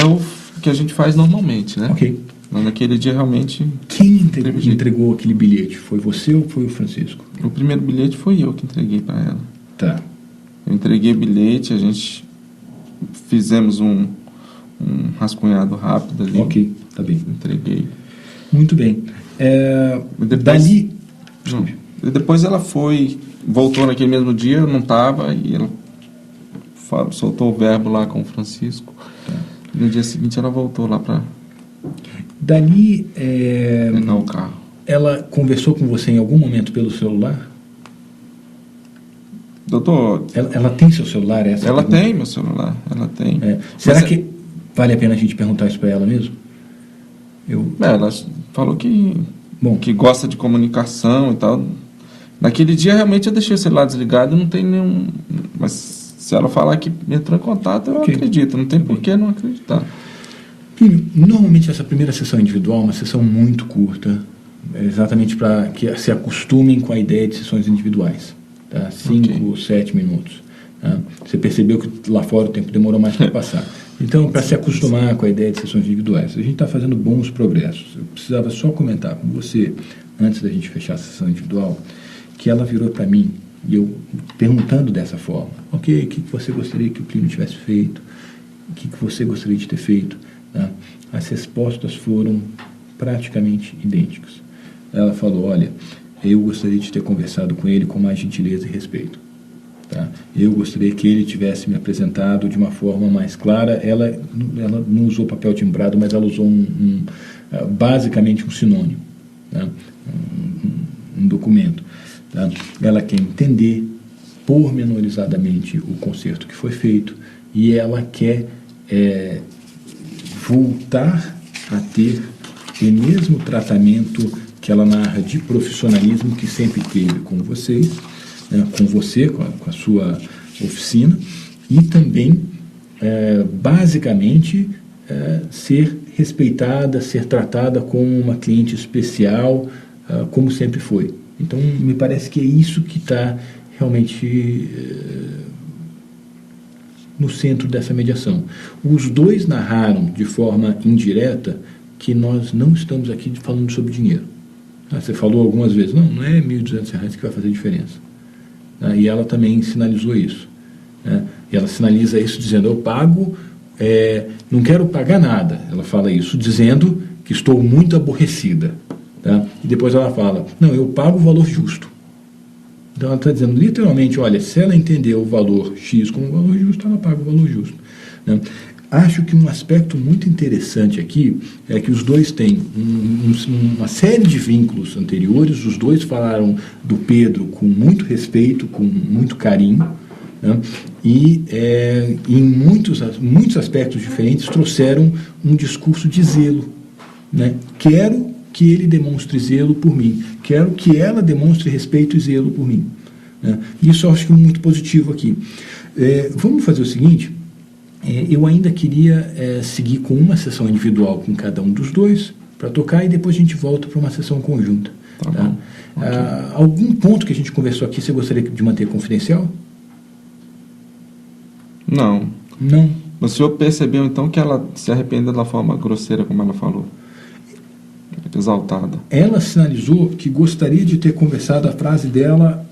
o que a gente faz normalmente, né? Ok. Mas naquele dia realmente... Quem entregou aquele bilhete? Foi você ou foi o Francisco? O primeiro bilhete foi eu que entreguei para ela. Tá. Eu entreguei o bilhete, a gente fizemos um rascunhado rápido ali. Ok, tá bem. Entreguei. Muito bem. Depois, dali... Depois ela voltou naquele mesmo dia, eu não estava, e ela soltou o verbo lá com o Francisco. Tá. No dia seguinte ela voltou lá para... Dali... pegar o carro. Ela conversou com você em algum momento pelo celular? Doutor... Ela tem seu celular? Ela tem meu celular, ela tem. Será que vale a pena a gente perguntar isso para ela mesmo? Ela falou que gosta de comunicação e tal. Naquele dia realmente eu deixei o celular desligado, não tem nenhum... Mas se ela falar que entrou em contato, eu acredito, não tem por que não acreditar. Filho, normalmente essa primeira sessão individual é uma sessão muito curta, exatamente para que se acostumem com a ideia de sessões individuais. Tá? 5, 7 minutos. Tá? Você percebeu que lá fora o tempo demorou mais para passar. Então, para se acostumar com a ideia de sessões individuais, a gente está fazendo bons progressos. Eu precisava só comentar com você, antes da gente fechar a sessão individual, que ela virou para mim, e eu perguntando dessa forma, ok, o que você gostaria que o Plínio tivesse feito? O que você gostaria de ter feito? Tá? As respostas foram praticamente idênticas. Ela falou, olha, eu gostaria de ter conversado com ele com mais gentileza e respeito. Tá? Eu gostaria que ele tivesse me apresentado de uma forma mais clara. Ela não usou papel timbrado, mas ela usou basicamente um sinônimo, tá? um documento. Tá? Ela quer entender pormenorizadamente o conserto que foi feito e ela quer voltar a ter o mesmo tratamento que ela narra de profissionalismo que sempre teve com vocês, né, com você, com a sua oficina, e também, basicamente, ser respeitada, ser tratada como uma cliente especial, como sempre foi. Então, me parece que é isso que está realmente no centro dessa mediação. Os dois narraram de forma indireta que nós não estamos aqui falando sobre dinheiro. Você falou algumas vezes, não é R$1.200 que vai fazer diferença. E ela também sinalizou isso. E ela sinaliza isso dizendo, eu pago, não quero pagar nada. Ela fala isso dizendo que estou muito aborrecida. Tá? E depois ela fala, não, eu pago o valor justo. Então ela está dizendo literalmente, olha, se ela entender o valor X como valor justo, ela paga o valor justo. Né? Acho que um aspecto muito interessante aqui é que os dois têm uma série de vínculos anteriores, os dois falaram do Pedro com muito respeito, com muito carinho, né? E em muitos aspectos diferentes trouxeram um discurso de zelo. Né? Quero que ele demonstre zelo por mim, quero que ela demonstre respeito e zelo por mim. Né? Isso eu acho que é muito positivo aqui. Vamos fazer o seguinte, eu ainda queria seguir com uma sessão individual com cada um dos dois, para tocar, e depois a gente volta para uma sessão conjunta. Tá? Okay. Algum ponto que a gente conversou aqui você gostaria de manter confidencial? Não. Não? O senhor percebeu então que ela se arrependeu da forma grosseira como ela falou? Exaltada. Ela sinalizou que gostaria de ter conversado, a frase dela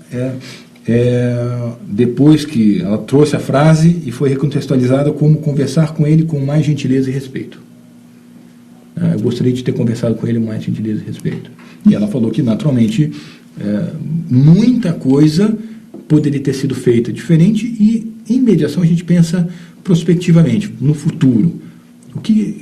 depois que ela trouxe a frase e foi recontextualizada como conversar com ele com mais gentileza e respeito. Eu gostaria de ter conversado com ele com mais gentileza e respeito. E ela falou que naturalmente muita coisa poderia ter sido feita diferente, e em mediação a gente pensa prospectivamente, no futuro.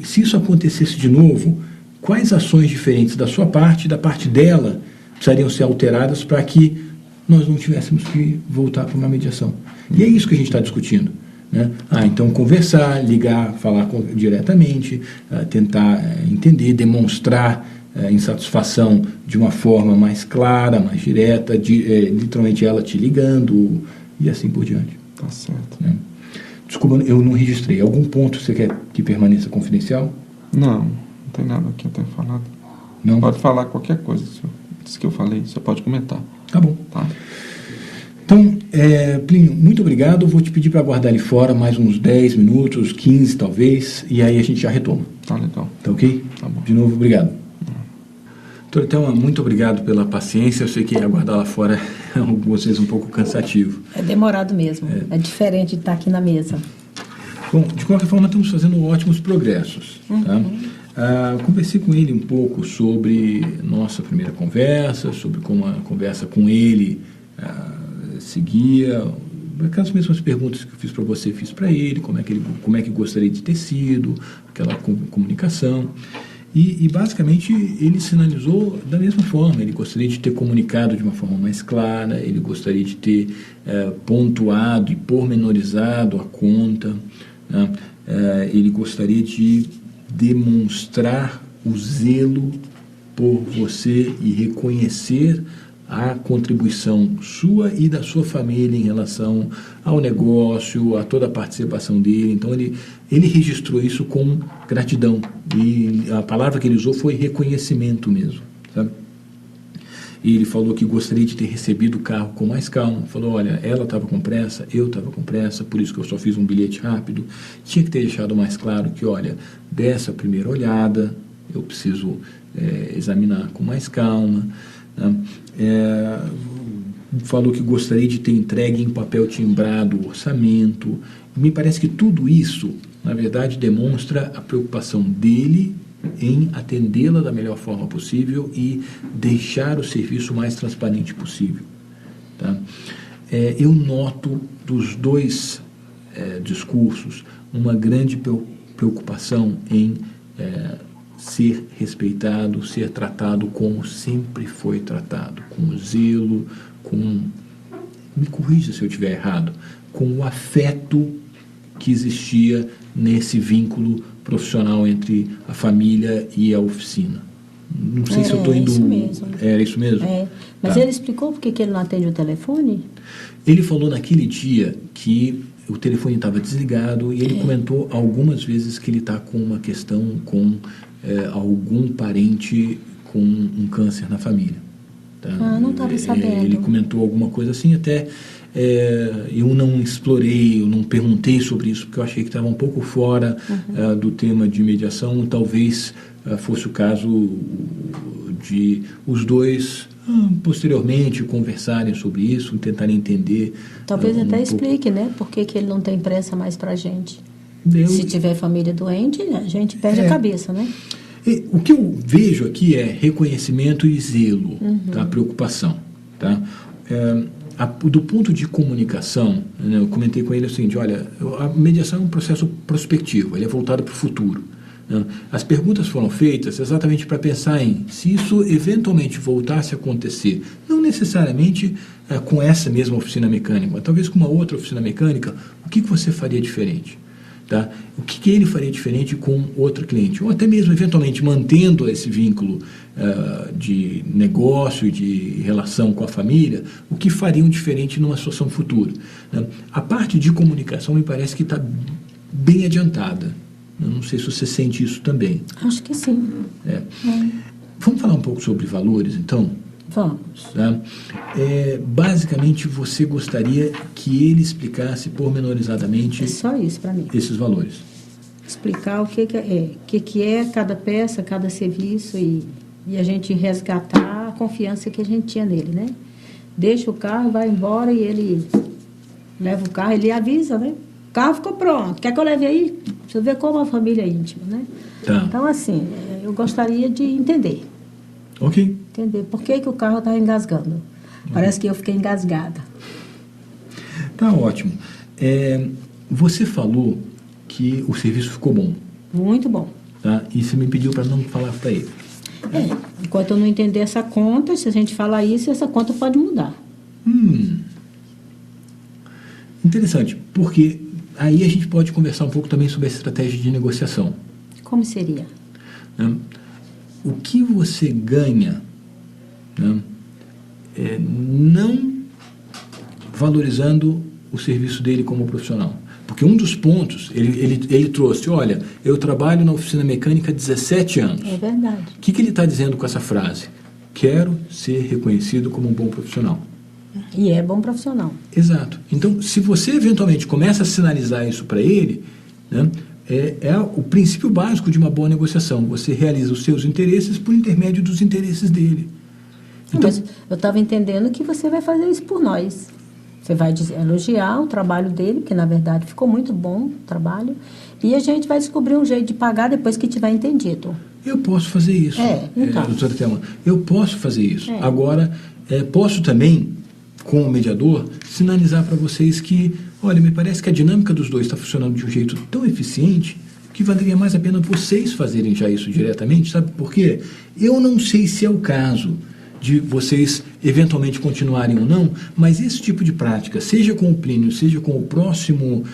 Se isso acontecesse de novo, quais ações diferentes da sua parte e da parte dela precisariam ser alteradas para que nós não tivéssemos que voltar para uma mediação? E é isso que a gente está discutindo. Né? Então conversar, ligar, falar diretamente, tentar entender, demonstrar insatisfação de uma forma mais clara, mais direta, literalmente ela te ligando e assim por diante. Tá certo. Né? Desculpa, eu não registrei. Algum ponto você quer que permaneça confidencial? Não tem nada aqui eu tenho falado. Não? Pode falar qualquer coisa, isso que eu falei, você pode comentar. Tá bom. Tá. Então, Plínio, muito obrigado. Vou te pedir para aguardar ali fora mais uns 10 minutos, 15 talvez, e aí a gente já retoma. Tá legal. Tá ok? Tá bom. De novo, obrigado. Doutor, então, muito obrigado pela paciência. Eu sei que aguardar lá fora é algumas vezes um pouco cansativo. É demorado mesmo. É diferente de estar aqui na mesa. Bom, de qualquer forma, estamos fazendo ótimos progressos. Tá? Conversei com ele um pouco sobre nossa primeira conversa, sobre como a conversa com ele seguia, aquelas mesmas perguntas que eu fiz para você, fiz para ele, como é que gostaria de ter sido, aquela comunicação. E basicamente ele sinalizou da mesma forma, ele gostaria de ter comunicado de uma forma mais clara, ele gostaria de ter pontuado e pormenorizado a conta, né? Ele gostaria de demonstrar o zelo por você e reconhecer a contribuição sua e da sua família em relação ao negócio, a toda a participação dele. Então ele registrou isso com gratidão, e a palavra que ele usou foi reconhecimento mesmo, sabe? E ele falou que gostaria de ter recebido o carro com mais calma. Falou, olha, ela estava com pressa, eu estava com pressa, por isso que eu só fiz um bilhete rápido. Tinha que ter deixado mais claro que, olha, dessa primeira olhada, eu preciso examinar com mais calma. Né? Falou que gostaria de ter entregue em papel timbrado o orçamento. Me parece que tudo isso, na verdade, demonstra a preocupação dele em atendê-la da melhor forma possível e deixar o serviço o mais transparente possível. Tá? Eu noto dos dois discursos uma grande preocupação em ser respeitado, ser tratado como sempre foi tratado, com zelo, me corrija se eu estiver errado, com o afeto que existia nesse vínculo profissional entre a família e a oficina. Não sei se eu estou indo... Isso mesmo. Era isso mesmo? Mas Tá. ele explicou por que ele não atende o telefone? Ele falou naquele dia que o telefone estava desligado, e ele comentou algumas vezes que ele está com uma questão com algum parente com um câncer na família. Tá? Não estava sabendo. Ele comentou alguma coisa assim, até eu não explorei, eu não perguntei sobre isso, porque eu achei que estava um pouco fora do tema de mediação. Talvez fosse o caso de os dois posteriormente conversarem sobre isso, tentarem entender. Talvez até explique, né? Por que ele não tem pressa mais para a gente. Se tiver família doente, a gente perde a cabeça, né? O que eu vejo aqui é reconhecimento e zelo, tá? Preocupação. Tá? Do ponto de comunicação, né, eu comentei com ele o seguinte: olha, a mediação é um processo prospectivo, ele é voltado para o futuro. Né? As perguntas foram feitas exatamente para pensar em se isso eventualmente voltasse a acontecer, não necessariamente com essa mesma oficina mecânica, mas talvez com uma outra oficina mecânica, o que você faria diferente? Tá? O que ele faria diferente com outro cliente? Ou até mesmo, eventualmente, mantendo esse vínculo de negócio e de relação com a família, o que fariam diferente numa situação futura? Né? A parte de comunicação me parece que está bem adiantada. Eu não sei se você sente isso também. Acho que sim. Vamos falar um pouco sobre valores, então? Vamos. Tá? Basicamente, você gostaria que ele explicasse pormenorizadamente... É só isso para mim. Esses valores. Explicar o que é cada peça, cada serviço e a gente resgatar a confiança que a gente tinha nele, né? Deixa o carro, vai embora e ele leva o carro, ele avisa, né? O carro ficou pronto, quer que eu leve aí? Você vê como a família é íntima, né? Tá. Então, assim, eu gostaria de entender. Ok. Entender por que o carro está engasgando. Parece que eu fiquei engasgada. Tá ótimo. Você falou que o serviço ficou bom. Muito bom. Tá? E você me pediu para não falar para ele. Enquanto eu não entender essa conta, se a gente falar isso, essa conta pode mudar. Interessante, porque aí a gente pode conversar um pouco também sobre a estratégia de negociação. Como seria? Né? O que você ganha, né, não valorizando o serviço dele como profissional? Porque um dos pontos, ele trouxe, olha, eu trabalho na oficina mecânica há 17 anos. É verdade. O que ele está dizendo com essa frase? Quero ser reconhecido como um bom profissional. E é bom profissional. Exato. Então, se você eventualmente começa a sinalizar isso para ele, né, é o princípio básico de uma boa negociação. Você realiza os seus interesses por intermédio dos interesses dele. Então, mas eu estava entendendo que você vai fazer isso por nós. Você vai elogiar o trabalho dele, que na verdade ficou muito bom o trabalho, e a gente vai descobrir um jeito de pagar depois que tiver entendido. Eu posso fazer isso. Então. Doutora Thelma, eu posso fazer isso. Agora, posso também, como mediador, sinalizar para vocês que, olha, me parece que a dinâmica dos dois está funcionando de um jeito tão eficiente que valeria mais a pena vocês fazerem já isso diretamente, sabe por quê? Eu não sei se é o caso de vocês eventualmente continuarem ou não, mas esse tipo de prática, seja com o Plínio, seja com o próximo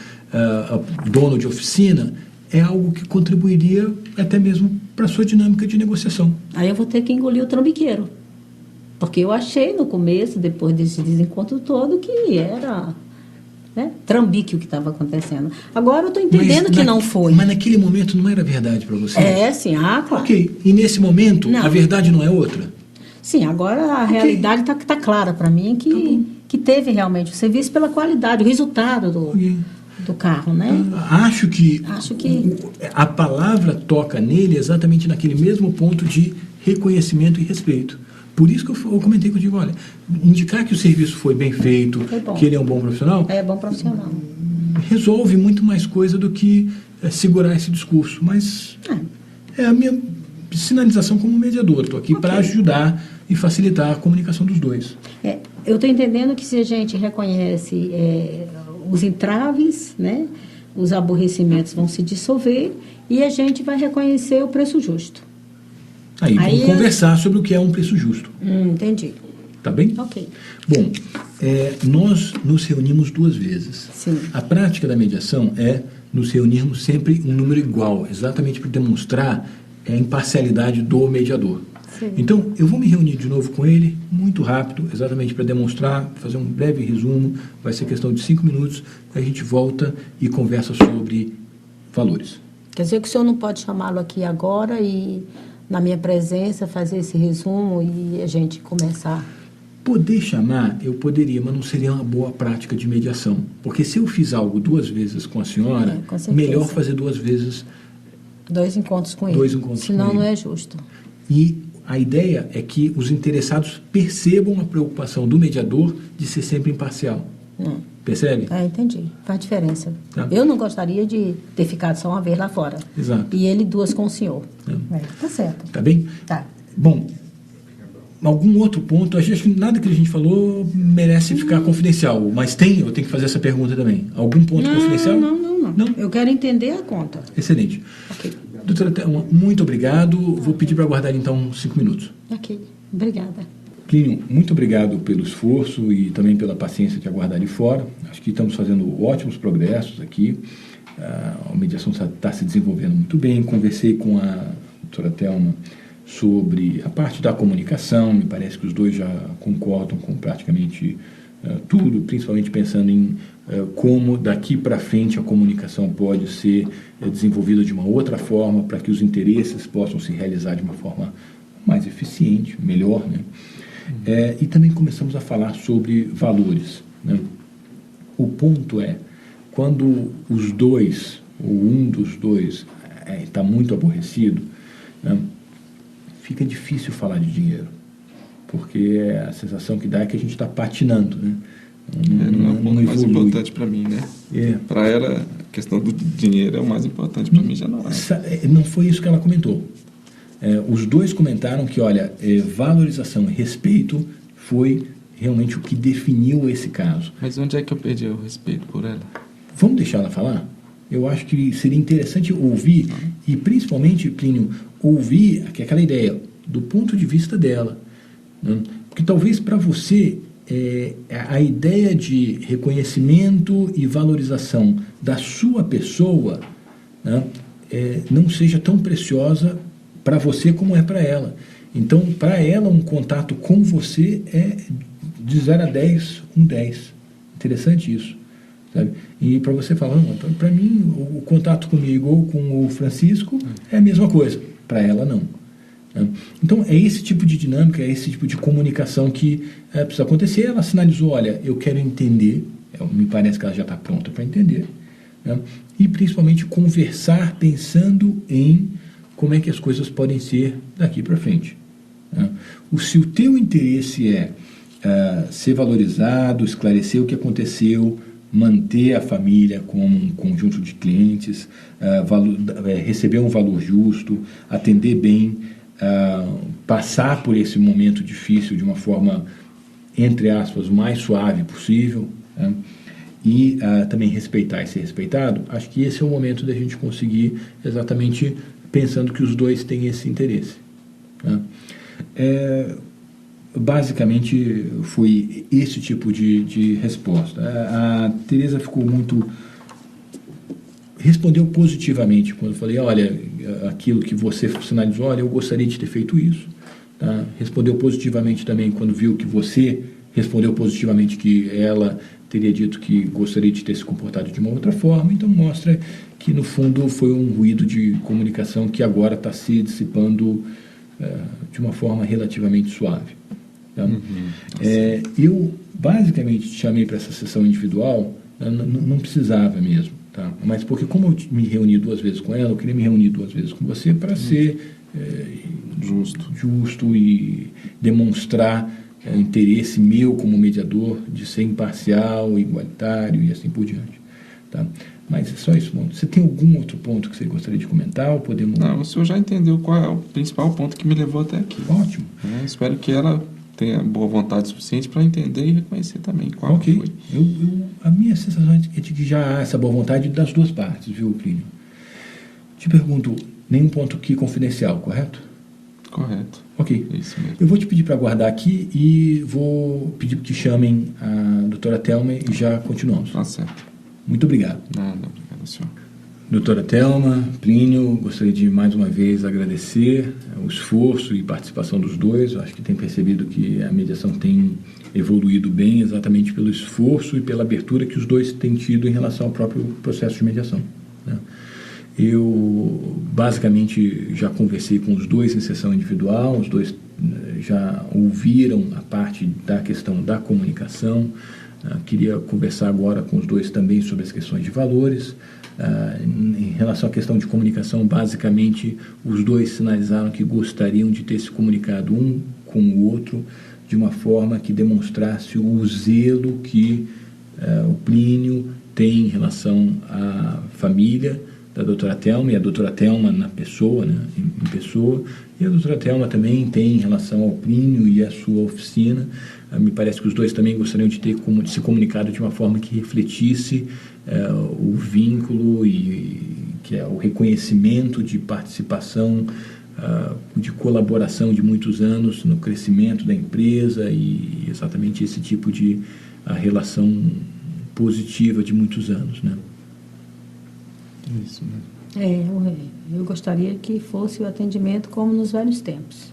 dono de oficina, é algo que contribuiria até mesmo para a sua dinâmica de negociação. Aí eu vou ter que engolir o trambiqueiro. Porque eu achei no começo, depois desse desencontro todo, que era trambique o que estava acontecendo. Agora eu estou entendendo que não foi. Mas naquele momento não era verdade para você? Sim, claro. Ok, e nesse momento a verdade não é outra? Sim, agora a realidade está clara para mim que teve realmente o serviço pela qualidade, o resultado do carro, né? Acho que a palavra toca nele exatamente naquele mesmo ponto de reconhecimento e respeito. Por isso que eu comentei contigo, olha, indicar que o serviço foi bem feito, que ele é um bom profissional... É bom profissional. Resolve muito mais coisa do que segurar esse discurso. Mas é a minha sinalização como mediador. Estou aqui para ajudar e facilitar a comunicação dos dois. Eu estou entendendo que se a gente reconhece os entraves, né, os aborrecimentos vão se dissolver e a gente vai reconhecer o preço justo. Aí vamos conversar sobre o que é um preço justo. Entendi. Tá bem? Ok. Bom, nós nos reunimos 2 vezes. Sim. A prática da mediação é nos reunirmos sempre um número igual, exatamente para demonstrar a imparcialidade do mediador. Sim. Então, eu vou me reunir de novo com ele, muito rápido, exatamente para demonstrar, fazer um breve resumo, vai ser questão de 5 minutos, a gente volta e conversa sobre valores. Quer dizer que o senhor não pode chamá-lo aqui agora e na minha presença, fazer esse resumo e a gente começar. Poder chamar, eu poderia, mas não seria uma boa prática de mediação. Porque se eu fiz algo 2 vezes com a senhora, com certeza. melhor fazer 2 vezes... 2 encontros com ele. 2 encontros Senão com ele. não é justo. E a ideia é que os interessados percebam a preocupação do mediador de ser sempre imparcial. Percebe? Entendi. Faz diferença. Tá. Eu não gostaria de ter ficado só uma vez lá fora. Exato. E ele 2 com o senhor. Tá certo. Tá bem? Tá. Bom, algum outro ponto? Acho que nada que a gente falou merece ficar confidencial. Mas eu tenho que fazer essa pergunta também. Algum ponto confidencial? Não. Eu quero entender a conta. Excelente. Ok. Doutora Thelma, muito obrigado. Vou pedir para aguardar então 5 minutos. Ok. Obrigada. Plínio, muito obrigado pelo esforço e também pela paciência de aguardar ali fora. Acho que estamos fazendo ótimos progressos aqui. A mediação está se desenvolvendo muito bem. Conversei com a doutora Thelma sobre a parte da comunicação. Me parece que os dois já concordam com praticamente tudo, principalmente pensando em como daqui para frente a comunicação pode ser desenvolvida de uma outra forma para que os interesses possam se realizar de uma forma mais eficiente, melhor, né? E também começamos a falar sobre valores, né? O ponto é, quando os dois, ou um dos dois, está muito aborrecido, né, fica difícil falar de dinheiro, porque a sensação que dá é que a gente está patinando, né? Não é o ponto mais importante para mim, né? Para ela, a questão do dinheiro é o mais importante, para mim já não é. Não foi isso que ela comentou. Os dois comentaram que, olha, valorização e respeito foi realmente o que definiu esse caso. Mas onde é que eu perdi o respeito por ela? Vamos deixar ela falar? Eu acho que seria interessante ouvir, e principalmente, Plínio, ouvir aquela ideia do ponto de vista dela, né? Porque talvez para você a ideia de reconhecimento e valorização da sua pessoa, né, não seja tão preciosa para você como é para ela. Então, para ela, um contato com você é de 0 a 10, um 10. Interessante isso, sabe? E para você falar, então, para mim, o contato comigo ou com o Francisco é a mesma coisa. Para ela, não. Então, é esse tipo de dinâmica, é esse tipo de comunicação que precisa acontecer. Ela sinalizou, olha, eu quero entender, me parece que ela já está pronta para entender, né? E principalmente conversar pensando em como é que as coisas podem ser daqui para frente, né? Se o teu interesse é ser valorizado, esclarecer o que aconteceu, manter a família como um conjunto de clientes, receber um valor justo, atender bem, passar por esse momento difícil de uma forma, entre aspas, mais suave possível, né? E também respeitar e ser respeitado, acho que esse é o momento da gente conseguir exatamente pensando que os dois têm esse interesse, né? Basicamente foi esse tipo de resposta. A Tereza ficou respondeu positivamente quando eu falei, olha, aquilo que você sinalizou, olha, eu gostaria de ter feito isso, tá? Respondeu positivamente também quando viu que você respondeu positivamente que ela teria dito que gostaria de ter se comportado de uma outra forma. Então mostra que no fundo foi um ruído de comunicação que agora está se dissipando de uma forma relativamente suave, tá? Eu basicamente te chamei para essa sessão individual, não precisava mesmo, tá? Mas porque como eu me reuni 2 vezes com ela, eu queria me reunir 2 vezes com você para ser justo e demonstrar interesse meu como mediador de ser imparcial, igualitário e assim por diante, tá? Mas é só isso. Você tem algum outro ponto que você gostaria de comentar? Ou podemos... Não, o senhor já entendeu qual é o principal ponto que me levou até aqui. Ótimo. Espero que ela tenha boa vontade suficiente para entender e reconhecer também qual foi. A minha sensação é de que já há essa boa vontade das 2 partes, viu, Plínio? Te pergunto, nenhum ponto aqui confidencial, correto? Correto. Ok. Isso mesmo. Eu vou te pedir para aguardar aqui e vou pedir que chamem a doutora Thelma e já continuamos. Tá certo. Muito obrigado. Nada, obrigado, senhor. Doutora Thelma, Plínio, gostaria de mais uma vez agradecer o esforço e participação dos dois. Eu acho que tem percebido que a mediação tem evoluído bem exatamente pelo esforço e pela abertura que os dois têm tido em relação ao próprio processo de mediação, né? Eu basicamente já conversei com os dois em sessão individual, os dois já ouviram a parte da questão da comunicação. Queria conversar agora com os dois também sobre as questões de valores. Em relação à questão de comunicação, basicamente os dois sinalizaram que gostariam de ter se comunicado um com o outro de uma forma que demonstrasse o zelo que o Plínio tem em relação à família da doutora Thelma, e a doutora Thelma na pessoa, né, em pessoa, e a doutora Thelma também tem em relação ao Plínio e à sua oficina. Me parece que os dois também gostariam de ter se comunicado de uma forma que refletisse o vínculo e que é o reconhecimento de participação, de colaboração de muitos anos no crescimento da empresa e exatamente esse tipo de relação positiva de muitos anos, né? Isso mesmo. Eu gostaria que fosse o atendimento como nos velhos tempos.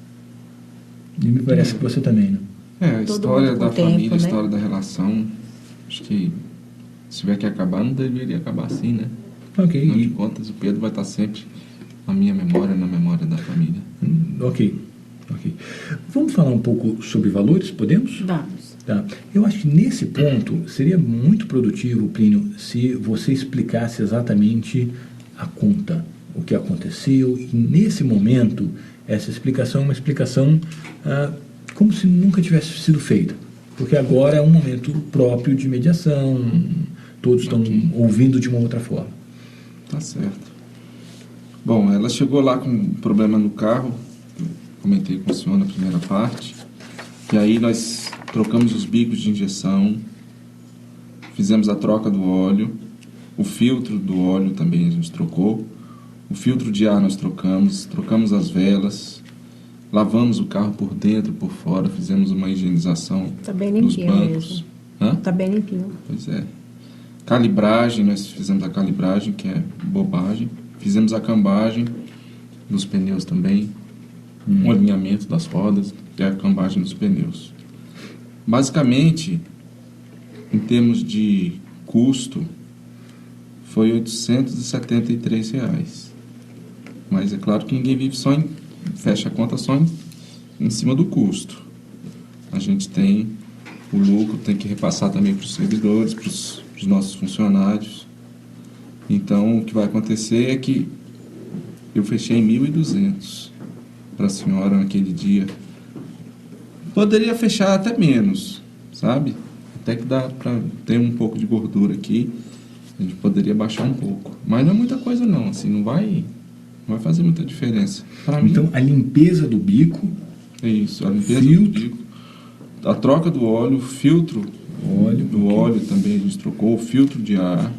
E me parece que você também, né? A Todo história mundo com da tempo, família, a né? história da relação, acho que se tiver que acabar, não deveria acabar assim, né? Ok. Afinal de contas, o Pedro vai estar sempre na minha memória, na memória da família. Ok. Vamos falar um pouco sobre valores, podemos? Vamos. Tá. Eu acho que nesse ponto seria muito produtivo, Plínio, se você explicasse exatamente a conta, o que aconteceu, e nesse momento, essa explicação é uma explicação como se nunca tivesse sido feita, porque agora é um momento próprio de mediação, todos estão ouvindo de uma outra forma. Tá certo. Bom, ela chegou lá com um problema no carro, eu comentei com o senhor na primeira parte, e aí nós trocamos os bicos de injeção, fizemos a troca do óleo, o filtro do óleo também a gente trocou, o filtro de ar nós trocamos as velas, lavamos o carro por dentro e por fora, fizemos uma higienização Tá bem dos limpinho bancos. mesmo. Hã? Tá bem limpinho. Pois é. Calibragem, nós fizemos a calibragem, que é bobagem. Fizemos a cambagem dos pneus também, o alinhamento das rodas e a cambagem dos pneus. Basicamente, em termos de custo, foi R$ 873. Mas é claro que ninguém vive só fecha a conta só em cima do custo. A gente tem o lucro, tem que repassar também para os servidores, para os nossos funcionários. Então, o que vai acontecer é que eu fechei em 1.200 para a senhora naquele dia. Poderia fechar até menos, sabe? Até que dá para ter um pouco de gordura aqui. A gente poderia baixar um pouco. Mas não é muita coisa não, assim, não vai fazer muita diferença. Para mim, Então, a limpeza do bico, é isso, a limpeza filtro. do bico, a troca do óleo, o filtro do óleo também a gente trocou, o filtro de ar,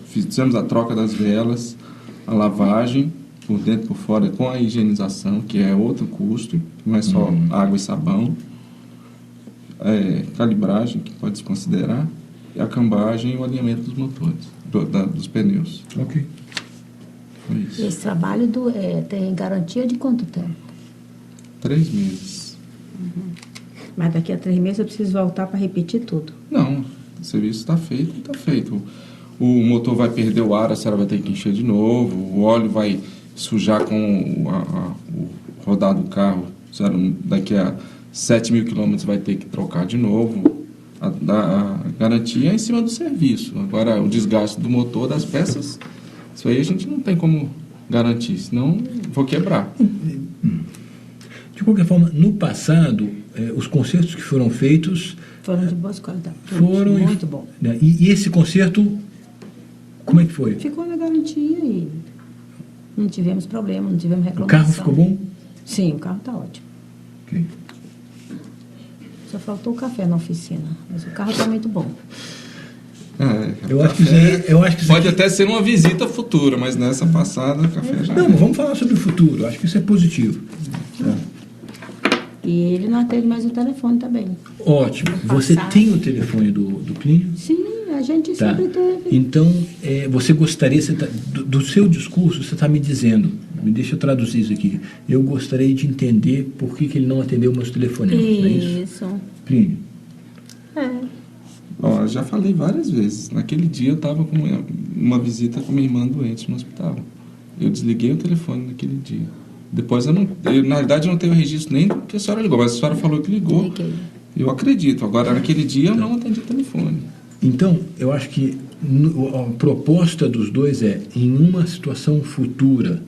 fizemos a troca das velas, a lavagem por dentro e por fora com a higienização, que é outro custo, não é só água e sabão, calibragem, que pode se considerar, e a cambagem e o alinhamento dos motores, dos pneus. ok. Foi isso. Esse trabalho tem garantia de quanto tempo? 3 meses. Mas daqui a 3 meses eu preciso voltar para repetir tudo. Não, o serviço está feito. O motor vai perder o ar, a senhora vai ter que encher de novo, o óleo vai sujar com o rodar do carro, a senhora daqui a 7.000 quilômetros vai ter que trocar de novo. A garantia é em cima do serviço. Agora, o desgaste do motor, das peças, isso aí a gente não tem como garantir, senão vou quebrar. De qualquer forma, no passado, os concertos que foram feitos Foram de boa qualidade. foram... Muito bom. Né, e esse concerto, como é que foi? Ficou na garantia e não tivemos problema, não tivemos O reclamação. carro ficou bom? Sim, o carro está ótimo. Ok. Só faltou o café na oficina, mas o carro está muito bom. Eu acho que isso aí, Pode até ser uma visita futura, mas nessa passada o café já... Não, vamos falar sobre o futuro. Acho que isso é positivo. E ele não atende mais o telefone também. Ótimo. Você tem o telefone do Plínio? Sim, a gente Tá. sempre teve. Então, você gostaria, do seu discurso, você está me dizendo, me deixa eu traduzir isso aqui, eu gostaria de entender por que ele não atendeu meus telefonemas, não é isso? Isso. Plínio? Ó, eu já falei várias vezes. Naquele dia eu estava com uma visita com minha irmã doente no hospital. Eu desliguei o telefone naquele dia. Depois na realidade eu não tenho registro nem do que a senhora ligou, mas a senhora falou que ligou. Liguei. Eu acredito. Agora, naquele dia eu não atendi o telefone. Então, eu acho que a proposta dos dois é, em uma situação futura,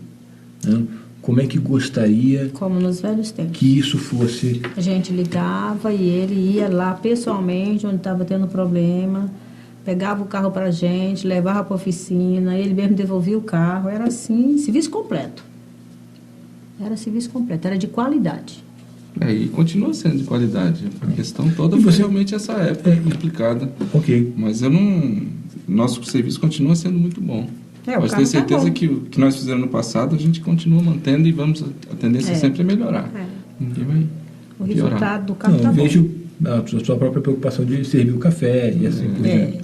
né, como é que gostaria Como nos velhos tempos. que isso fosse... A gente ligava e ele ia lá pessoalmente, onde estava tendo problema, pegava o carro para a gente, levava para a oficina, ele mesmo devolvia o carro. Era assim, serviço completo. Era serviço completo, era de qualidade. E continua sendo de qualidade. A questão toda E foi você- realmente essa época complicada. Ok. Mas eu não... Nosso serviço continua sendo muito bom. O Pode carro ter certeza tá bom. que o que nós fizemos no passado, a gente continua mantendo e vamos... A tendência sempre é melhorar. Ninguém vai O piorar. resultado do carro Não, está eu bom. vejo a sua própria preocupação de servir o café e assim por diante.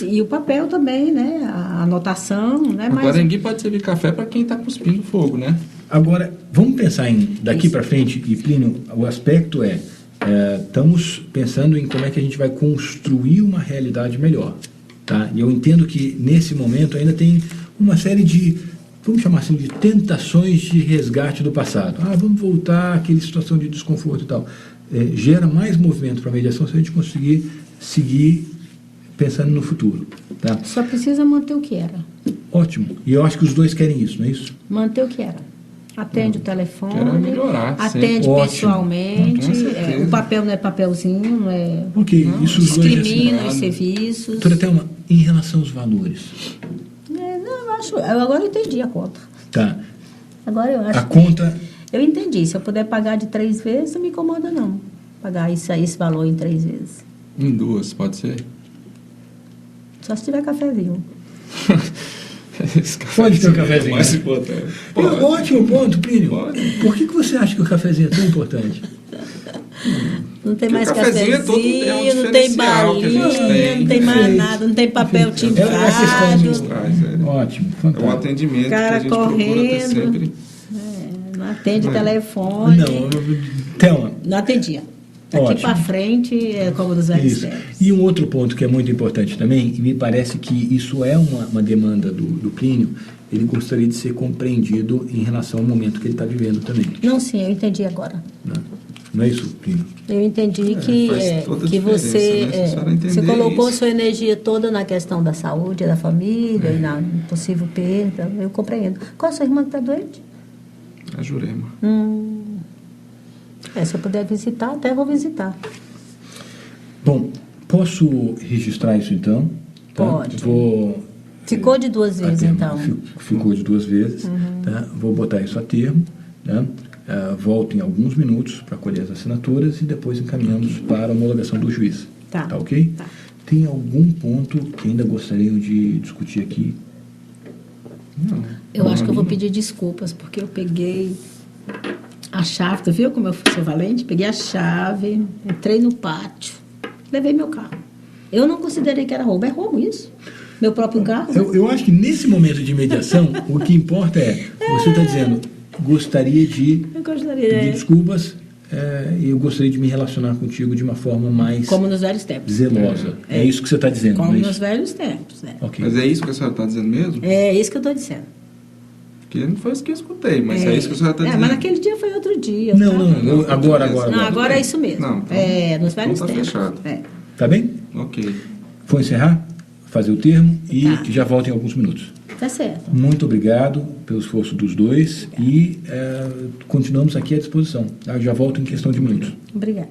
E o papel também, né? A anotação, né? Mas Agora ninguém pode servir café para quem está cuspindo fogo, né? Agora, vamos pensar em, daqui para frente, e Plínio, o aspecto estamos pensando em como é que a gente vai construir uma realidade melhor. Tá? E eu entendo que, nesse momento, ainda tem uma série de, vamos chamar assim, de tentações de resgate do passado. Vamos voltar àquela situação de desconforto e tal. Gera mais movimento para a mediação se a gente conseguir seguir pensando no futuro. Tá? só precisa manter o que era. Ótimo. E eu acho que os dois querem isso, não é isso? Manter o que era. Atende o telefone, Quero melhorar, atende sempre. Ótimo. pessoalmente. Com certeza. O papel não é papelzinho, não é. Ok, não, isso os dois já discrimina os assinaram. serviços. Doutora Thelma, em relação aos valores, Eu agora eu entendi a conta. tá? Agora eu acho A conta, Eu entendi. Se eu puder pagar de 3 vezes, não me incomoda, não. Pagar esse valor em 3 vezes. Em 2, pode ser? Só se tiver cafezinho. Esse Pode ter um é cafezinho. mais importante. ótimo ponto, Plínio. Pode. Por que você acha que o cafezinho é tão importante? Não tem Porque mais o cafezinho é cafezinho, um não tem diferencial que a gente balinha, tem. não tem mais Perfeito. nada, não tem papel Perfeito. É uma questão timbrado. Traz, Ótimo, É um fantástico. atendimento Cara que a gente procura ter correndo. sempre. Não atende telefone. Não, Thelma, Não atendia. Daqui Ótimo. para frente é como dos velhos isso. tempos. E um outro ponto que é muito importante também, e me parece que isso é uma demanda do Plínio, ele gostaria de ser compreendido em relação ao momento que ele está vivendo também. Não, sim, eu entendi agora. Né? Não é isso, Plínio? Eu entendi que, faz toda a que diferença, você, né? Se a senhora entender você colocou isso. sua energia toda na questão da saúde, da família e na possível perda. Eu compreendo. Qual a sua irmã que está doente? A Jurema. Se eu puder visitar, até vou visitar. Bom, posso registrar isso então? Tá? Pode. Vou... Ficou de 2 vezes, termo. então. Ficou de 2 vezes. Tá? Vou botar isso a termo. Tá? Volto em alguns minutos para colher as assinaturas e depois encaminhamos para a homologação do juiz. Tá. Ok? Tá. Tem algum ponto que ainda gostariam de discutir aqui? Não. Eu acho que eu vou pedir desculpas, porque eu peguei a chave, tu viu como eu sou valente? Peguei a chave, entrei no pátio, levei meu carro. Eu não considerei que era roubo. É roubo isso? Meu próprio carro? Eu acho que nesse momento de mediação, o que importa é, você está dizendo, gostaria de Eu gostaria. pedir desculpas e eu gostaria de me relacionar contigo de uma forma mais Como nos velhos tempos. zelosa. É isso que você está dizendo, Como não é nos isso? velhos tempos, né? Ok. Mas é isso que a senhora está dizendo mesmo? É isso que eu estou dizendo. Porque não foi isso que eu escutei, mas é isso que a senhora está dizendo. Mas naquele dia foi outro dia. eu Não, tava- não, agora. Não, agora é isso mesmo. Não, então- Nos velhos então tá tempos. fechado. Tá bem? Ok. Vou encerrar, fazer o termo e Tá. já volto em alguns minutos. Tá certo. Muito obrigado pelo esforço dos dois e continuamos aqui à disposição. Tá? Já volto em questão de minutos. Obrigada.